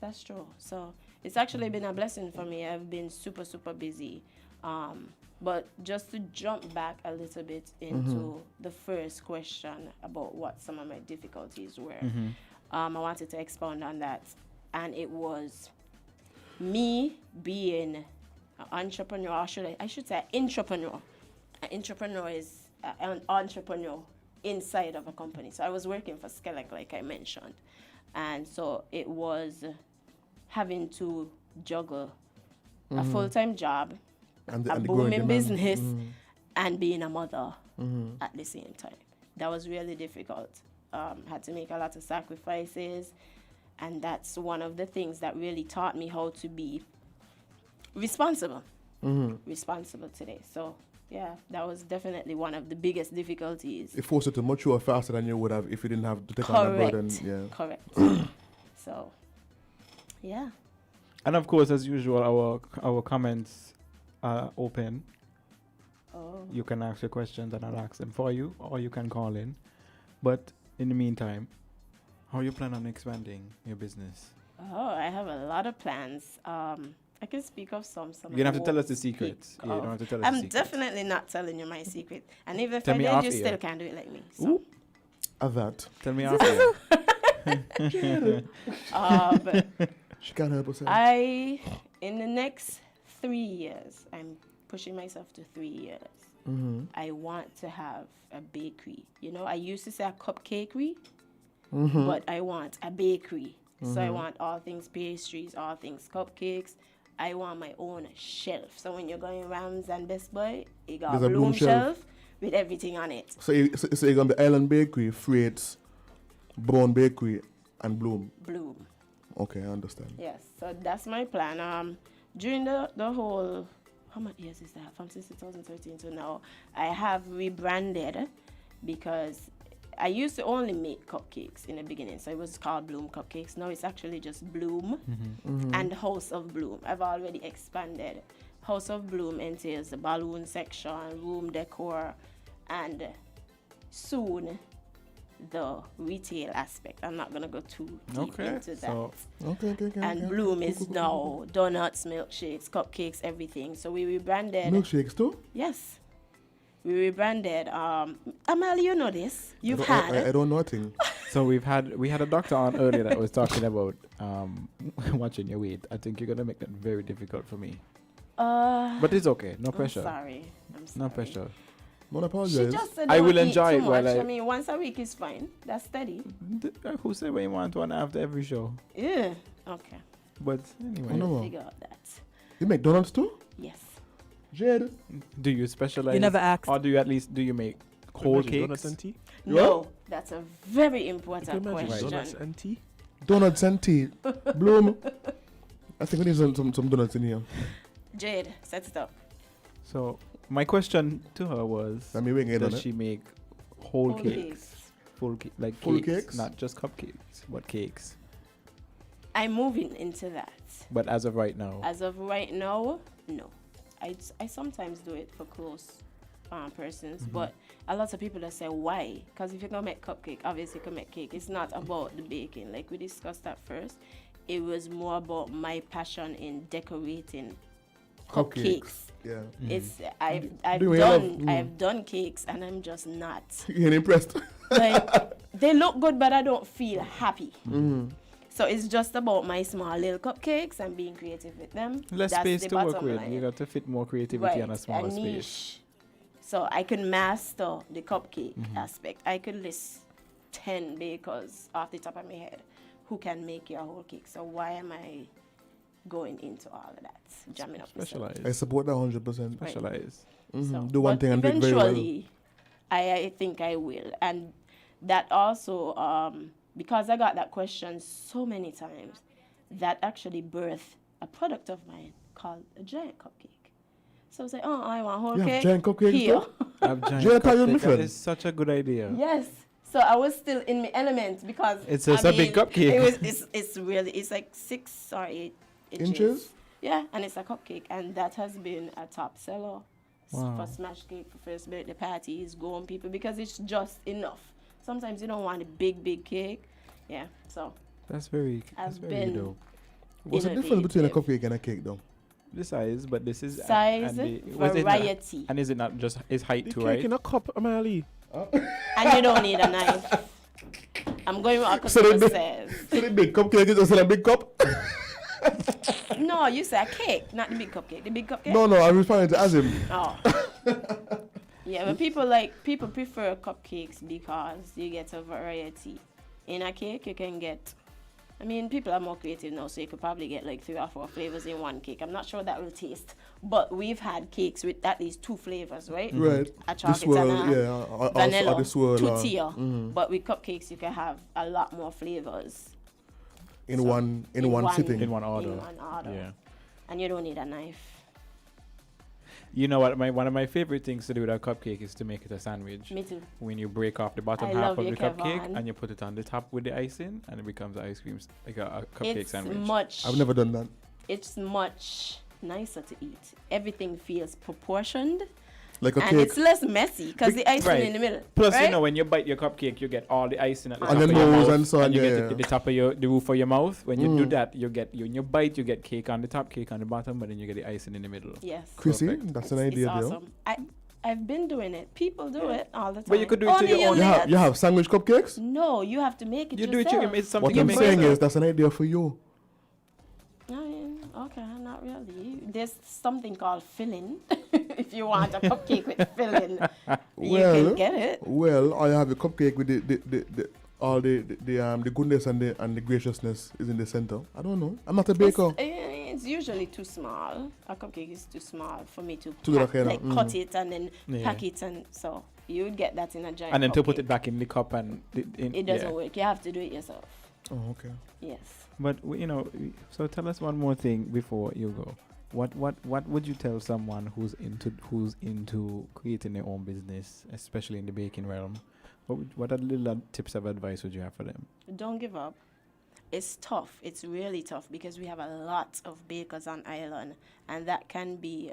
that's true. So it's actually been a blessing for me. I've been super, super busy. But just to jump back a little bit into the first question about what some of my difficulties were, I wanted to expound on that. And it was me being an entrepreneur, or I should say intrapreneur. An entrepreneur is an entrepreneur inside of a company. So I was working for Skelec, like I mentioned. And so it was having to juggle a full-time job, And a and the growing booming demand. business, and being a mother at the same time. That was really difficult. Had to make a lot of sacrifices. And that's one of the things that really taught me how to be responsible. Responsible today. So, yeah, that was definitely one of the biggest difficulties. It forced you to mature faster than you would have if you didn't have to take on that burden. Yeah. Correct. So, yeah. And of course, as usual, our comments are open. Oh. You can ask your questions and I'll ask them for you, or you can call in. But in the meantime, how you plan on expanding your business? Oh, I have a lot of plans. I can speak of some. You're gonna have to tell us the speak secrets. Yeah, you of. don't have to tell us I'm the secrets. definitely not telling you my secret. And even if Tell I me did, off you air. still can't do it like me. So. Ooh. Of that. Tell me after. But She can't help herself. in the next 3 years, I'm pushing myself to 3 years. I want to have a bakery. You know, I used to say a cupcakery, but I want a bakery. So I want all things pastries, all things cupcakes. I want my own shelf. So when you're going Rams and Best Buy, you got There's a a bloom Bloom shelf. shelf with everything on it. So you're going to be Island Bakery, Freights, Brown Bakery, And bloom. Bloom. Okay, I understand. Yes, so that's my plan. During the whole, how much years is that? From since 2013 to now, I have rebranded because I used to only make cupcakes in the beginning, so it was called Bloom Cupcakes. Now it's actually just Bloom and House of Bloom. I've already expanded. House of Bloom entails the balloon section, room decor, and soon the retail aspect. I'm not gonna go too deep into that. So And Bloom is now donuts, milkshakes, cupcakes, everything. So we rebranded. Milkshakes too? Yes. We rebranded. Amali, you know this. You've had. I don't know a thing. So we had a doctor on earlier that was talking about watching your weight. I think you're gonna make that very difficult for me. But it's okay. No pressure. I'm sorry. No pressure. Don't apologize. She just said I will don't eat enjoy too it while much. I mean, once a week is fine. That's steady. Who said we want one after every show? Yeah. Okay. But anyway. Oh, no. Figure out that. You make donuts too? Yes. Jade? Do you specialize? You never asked. Or do you make whole cakes? Donuts and tea? No, that's a very important question. Donuts and tea? Donuts and tea. Bloom. I think we need some donuts in here. Jade, set it up. So my question to her was, does she make whole cakes? Full Full cakes, cakes? not just cupcakes, but cakes. I'm moving into that. But as of right now, no. I sometimes do it for close persons, but a lot of people that say why? Because if you're gonna make cupcake, obviously you can make cake. It's not about the baking, like we discussed that first. It was more about my passion in decorating cupcakes. Yeah. It's I've done cakes and I'm just not. You're impressed. Like they look good, but I don't feel happy. So it's just about my small little cupcakes and being creative with them. less That's space the to work bottom with. line. You got to fit more creativity Right, on a smaller a space. niche. So I can master the cupcake aspect. I could list 10 bakers off the top of my head who can make your whole cake. So why am I going into all of that? Jamming up myself. I support that 100%. Specialize. So, Do one but thing and do it very well. eventually, I think I will. And that also, because I got that question so many times, that actually birthed a product of mine called a giant cupcake. So I was like, oh, I want whole You cake. have giant cupcakes here. too? I have giant Jade, are you my cupcake. That friend? is such a good idea. Yes. So I was still in my element because It's just a big cupcake. It's like 6 or 8 Inches? Yeah, and it's a cupcake, and that has been a top seller Wow. for smash cake, for first birthday parties, go on people, because it's just enough. Sometimes you don't want a big cake. Yeah, so That's very been dope. What's the difference between a cupcake and a cake, though? The size, but this is Size, was it not- variety. and is it not just is height The too, cake right? in a cup, Amali. And you don't need a knife. I'm going with what So customer the says. So the big cupcake is just in a big cup? No, you say a cake, not the big cupcake. The big cupcake. No, I'm referring to as him. Oh. Yeah, but people prefer cupcakes because you get a variety. In a cake, you can get. I mean, people are more creative now, so you could probably get like 3 or 4 flavors in one cake. I'm not sure that will taste, but we've had cakes with at least 2 flavors, right? Right. A This chocolate world, and a yeah, vanilla, or this world, tortilla. But with cupcakes, you can have a lot more flavors in one sitting. In one order. in one order. Yeah. And you don't need a knife. You know what? One of my favorite things to do with a cupcake is to make it a sandwich. Me too. When you break off the bottom I half love of you, the cupcake Kevon. and you put it on the top with the icing, and it becomes ice cream, like a cupcake It's sandwich. much. I've never done that. It's much nicer to eat. Everything feels proportioned. Like a and cake. it's less messy because the icing Right. in the middle. Plus, right? you know, when you bite your cupcake, you get all the icing at the On top the of your nose mouth, and so on, you yeah, get yeah. the top of the roof of your mouth. When you do that, you get when you bite, you get cake on the top, cake on the bottom, but then you get the icing in the middle. Yes. Chrissy, Perfect. that's an It's idea, though. awesome. I've been doing it. People do it all the time. But you could do it to Only your own. let. You have sandwich cupcakes? No, you have to make it You do yourself. it. It's something What you I'm make saying yourself. is that's an idea for you. I mean, okay, not really. There's something called filling. If you want a cupcake with filling, you can get it. Well, I have a cupcake with the goodness and the graciousness is in the center. I don't know. I'm not a baker. It's usually too small. A cupcake is too small for me to To pack, the like kind of, cut it and then Yeah. pack it, and so you would get that in a giant. And then to put cupcake. it back in the cup and It doesn't work. You have to do it yourself. Oh, okay. Yes. But so tell us one more thing before you go. What would you tell someone who's into creating their own business, especially in the baking realm? What are little tips of advice would you have for them? Don't give up. It's tough. It's really tough because we have a lot of bakers on island, and that can be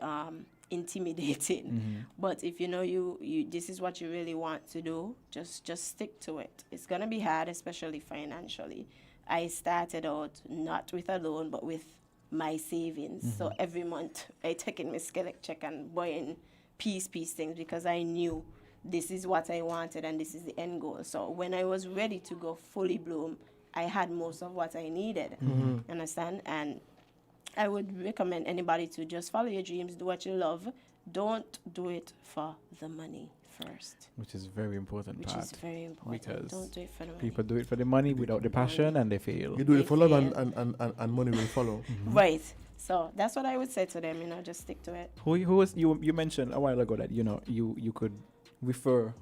intimidating. Mm-hmm. But if you this is what you really want to do, just stick to it. It's gonna be hard, especially financially. I started out not with a loan, but with my savings. Mm-hmm. So every month I take in my skeleton check and buying piece things because I knew this is what I wanted and this is the end goal. So when I was ready to go fully bloom, I had most of what I needed. Mm-hmm. Understand? And I would recommend anybody to just follow your dreams, do what you love. Don't do it for the money first. Which is very important Which part. is very important. Because Don't do it for the money. people do it for the money without the passion and they fail. You do it for love fail. and money will follow. Mm-hmm. Right. So that's what I would say to them, just stick to it. Who was you mentioned a while ago that you could refer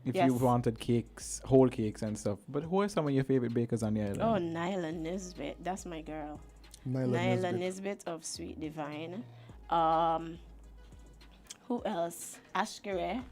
if Yes. you wanted cakes, whole cakes and stuff. But who are some of your favorite bakers on the island? Oh, Nyla Nisbet. That's my girl. Nyla Nisbet of Sweet Divine. Who else? Ashkere.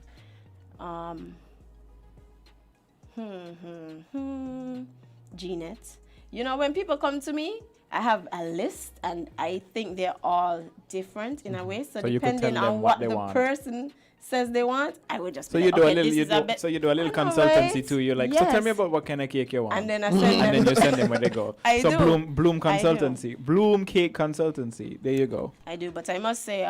Jeanette. When people come to me, I have a list and I think they're all different in a way. So you could depending tell them on what what they the want. person says they want, I would just So be you like, do okay, a little, this you is a do, bit. so you do a little I know, consultancy right? too. You're like, so tell Yes. me about what kind of cake you want, And then I send them. and then you send them where they go. I so do. Bloom I do. consultancy, Bloom Cake consultancy. There you go. I do, but I must say,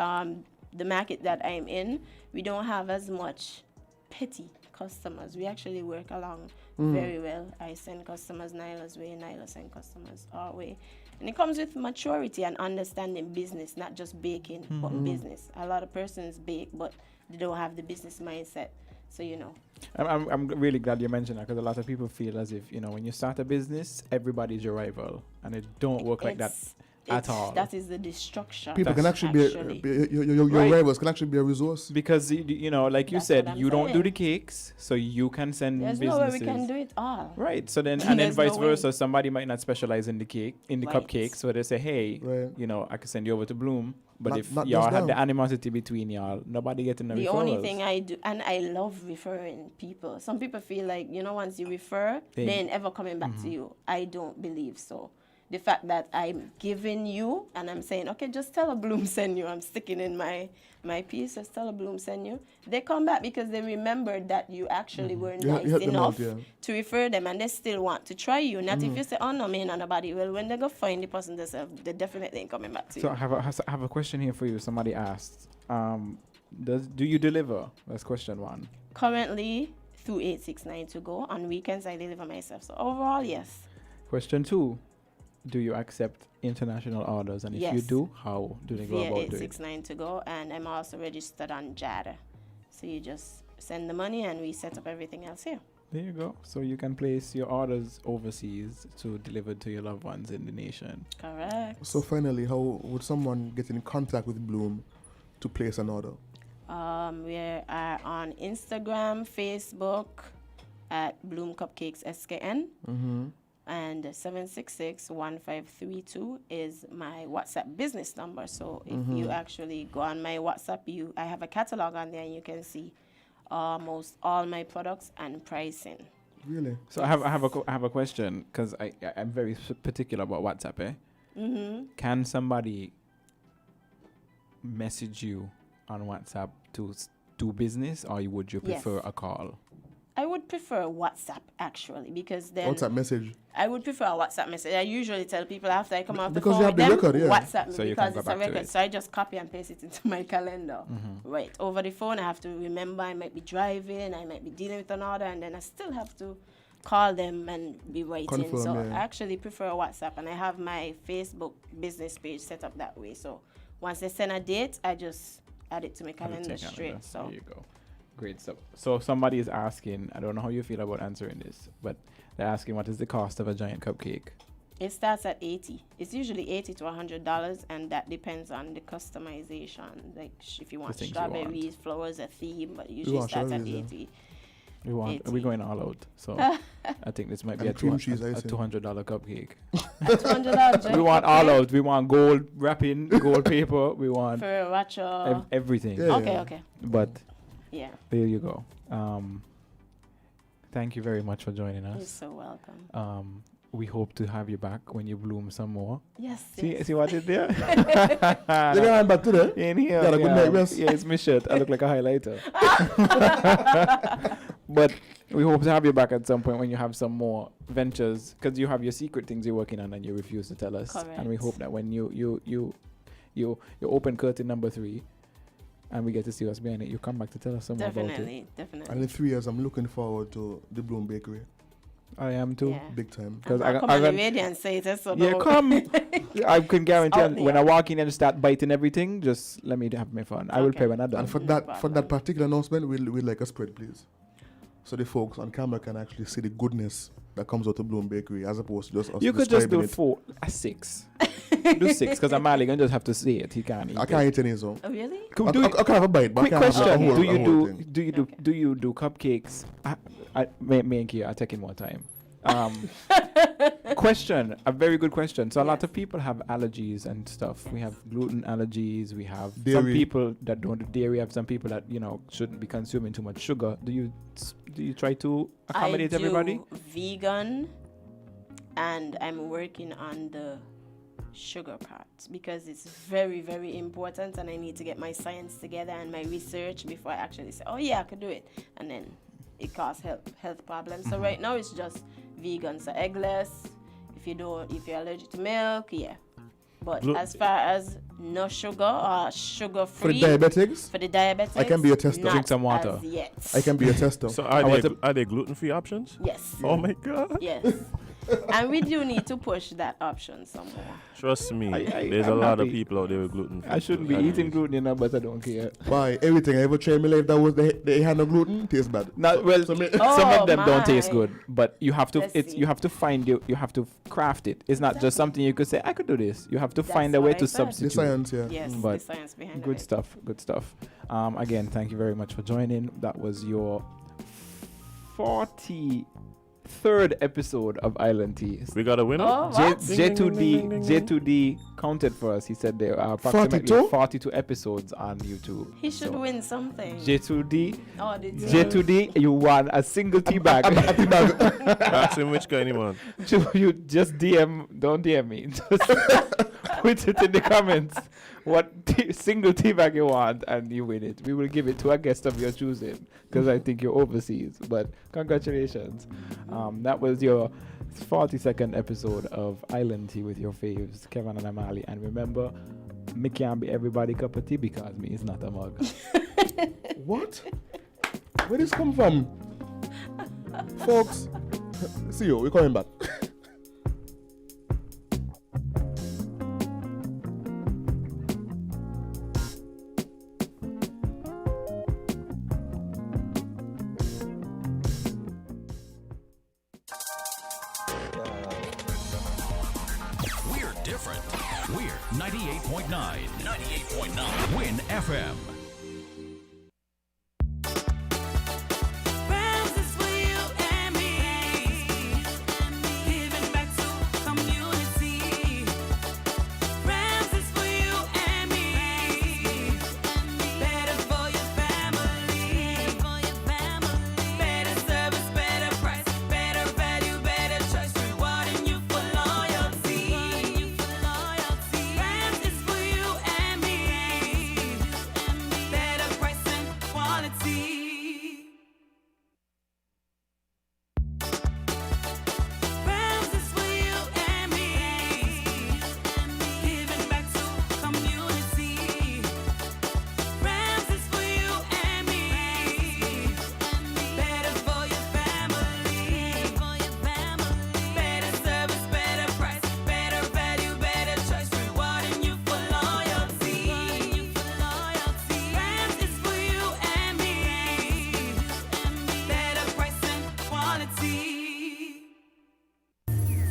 the market that I'm in, we don't have as much petty customers. We actually work along very well. I send customers Nyla's way, Nyla send customers our way. And it comes with maturity and understanding business, not just baking, but business. A lot of persons bake, but they don't have the business mindset. So, I'm really glad you mentioned that because a lot of people feel as if when you start a business, everybody's your rival, and it don't work like that at all. That is the destruction. People can actually be your Right. rivals can actually be a resource. Because like you That's said, what I'm you don't do saying. the cakes, so you can send There's no businesses. way we can do it all. Right. So then, There's and then no vice way. versa. Somebody might not specialize in the Right. cupcakes. So they say, hey, Right. I can send you over to Bloom. But Not- if not y'all just have the them. animosity between y'all, nobody getting the The referrals. only thing I do, and I love referring people. Some people feel like, once you refer, they ain't ever coming back to you. I don't believe so. The fact that I'm giving you, and I'm saying, okay, just tell a Bloom send you. I'm sticking in my piece, just tell a Bloom send you. They come back because they remembered that you actually were You nice help them enough out, yeah. to refer them, and they still want to try you. Not if you say, oh, no, me, not nobody. Well, when they go find the person themselves, they definitely ain't coming back to So you. I have a question here for you. Somebody asked, do you deliver? That's question one. Currently, through 869 to go. On weekends, I deliver myself. So overall, yes. Question two, do you accept international orders? And if you Yes. do, how do they go Via about doing it? 869 to go, and I'm also registered on JADA. So you just send the money and we set up everything else here. There you go. So you can place your orders overseas to deliver to your loved ones in the nation. Correct. So finally, how would someone get in contact with Bloom to place an order? We are on Instagram, Facebook at Bloom Cupcakes SKN. And 766-1532 is my WhatsApp business number. So if you actually go on my WhatsApp, I have a catalog on there and you can see almost all my products and pricing. Really? So I have a question because I'm very particular about WhatsApp. Can somebody message you on WhatsApp to do business, or would you prefer Yes. a call? I would prefer WhatsApp actually because then WhatsApp message. I would prefer a WhatsApp message. I usually tell people after I come off the Because phone you with have them, the record, yeah. WhatsApp me So you can because go it's a back to record. it. So I just copy and paste it into my calendar. Right. Over the phone, I have to remember I might be driving, I might be dealing with an order, and then I still have to call them and be waiting. Confirm, So yeah. I actually prefer WhatsApp, and I have my Facebook business page set up that way. So once they send a date, I just add it to my Add it to calendar your straight. calendar. So There you go. Great stuff. So somebody is asking, I don't know how you feel about answering this, but they're asking what is the cost of a giant cupcake? it starts at $80. It's usually $80 to $100, and that depends on the customization. Like if you want things you want. strawberries, flowers, a theme, but it You usually want starts at strawberries, yeah. 80. We're going all out. So I think this might be And a cream cheese $200 cupcake. $200 We want all out. We want gold wrapping, gold paper. We want for everything. Yeah, okay. But Yeah. there you go. Thank you very much for joining us. You're so welcome. We hope to have you back when you bloom some more. Yes. See what it there? You got back today? In here. Got a good night rest. Yeah, it's my shirt. I look like a highlighter. But we hope to have you back at some point when you have some more ventures, because you have your secret things you're working on and you refuse to tell us. Correct. And we hope that when you open curtain number 3 and we get to see what's behind it, you come back to tell us some more about it. Definitely. And in 3 years, I'm looking forward to the Bloom Bakery. I am too. Yeah. Big time. Because come on the radio and say it. So yeah, no. come. I can guarantee Out when there. I walk in and start biting everything, just let me have my fun. I will pay when I'm done. And for that particular announcement, we'd like a spread, please. So the folks on camera can actually see the goodness that comes out of Bloom Bakery, as opposed to just us. You could just do describing it. 6. Do 6, because Amali gonna just have to see it. He can't eat I can't it. eat any, so. Oh, really? I can have a bite, but I Quick can't have question: a whole, Do a you whole do thing. do you do cupcakes? Me and Kia are taking more time. Question, a very good question. So a lot of people have allergies and stuff. We have gluten allergies. We have some Dairy. people that don't do dairy. We have some people that shouldn't be consuming too much sugar. Do you try to accommodate everybody? I do vegan, and I'm working on the sugar part because it's very, very important, and I need to get my science together and my research before I actually say, oh yeah, I could do it, and then it causes health problems. So right now it's just vegan, so eggless. If you're allergic to milk, yeah. But as far as no sugar or sugar free For the diabetics, I can be a tester. not Drink some water. as yet. I can be a tester. So are they gluten-free options? Yes. Oh my God. Yes. And we do need to push that option some more. Trust me, I'm there's a lot of happy. people out there with gluten. I shouldn't be eating gluten, but I don't care. Why? Everything I ever tried in my life that was they had no gluten tastes bad. Not well. So some of them don't taste good, but you have to. Let's see. You have to find you have to craft it. It's not just something you could say I could do this. You have to That's find a way what I to said. substitute. The science, yeah. Yes, But the science behind good it. stuff. Good stuff. Again, thank you very much for joining. That was your 43rd episode of Island Teas. We got a winner. Oh, what? J2D counted for us. He said there are approximately 42? 42 episodes on YouTube. He should So, win something. J2D, Oh, did you? J2D, you won a single tea bag. Ask him which kind he want. You just don't DM me. Just put it in the comments what single tea bag you want and you win it. We will give it to a guest of your choosing because I think you're overseas. But congratulations. That was your 42nd episode of Island Tea with your faves, Kevon and Amali. And remember, me can't be everybody cup of tea because me is not a mug. What? Where this come from? Folks, see you. We're coming back. We're different. We're 98.9. 98.9. Win FM.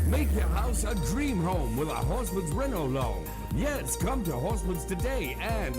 Make your house a dream home with a Horseman's Reno loan. Yes, come to Horseman's today and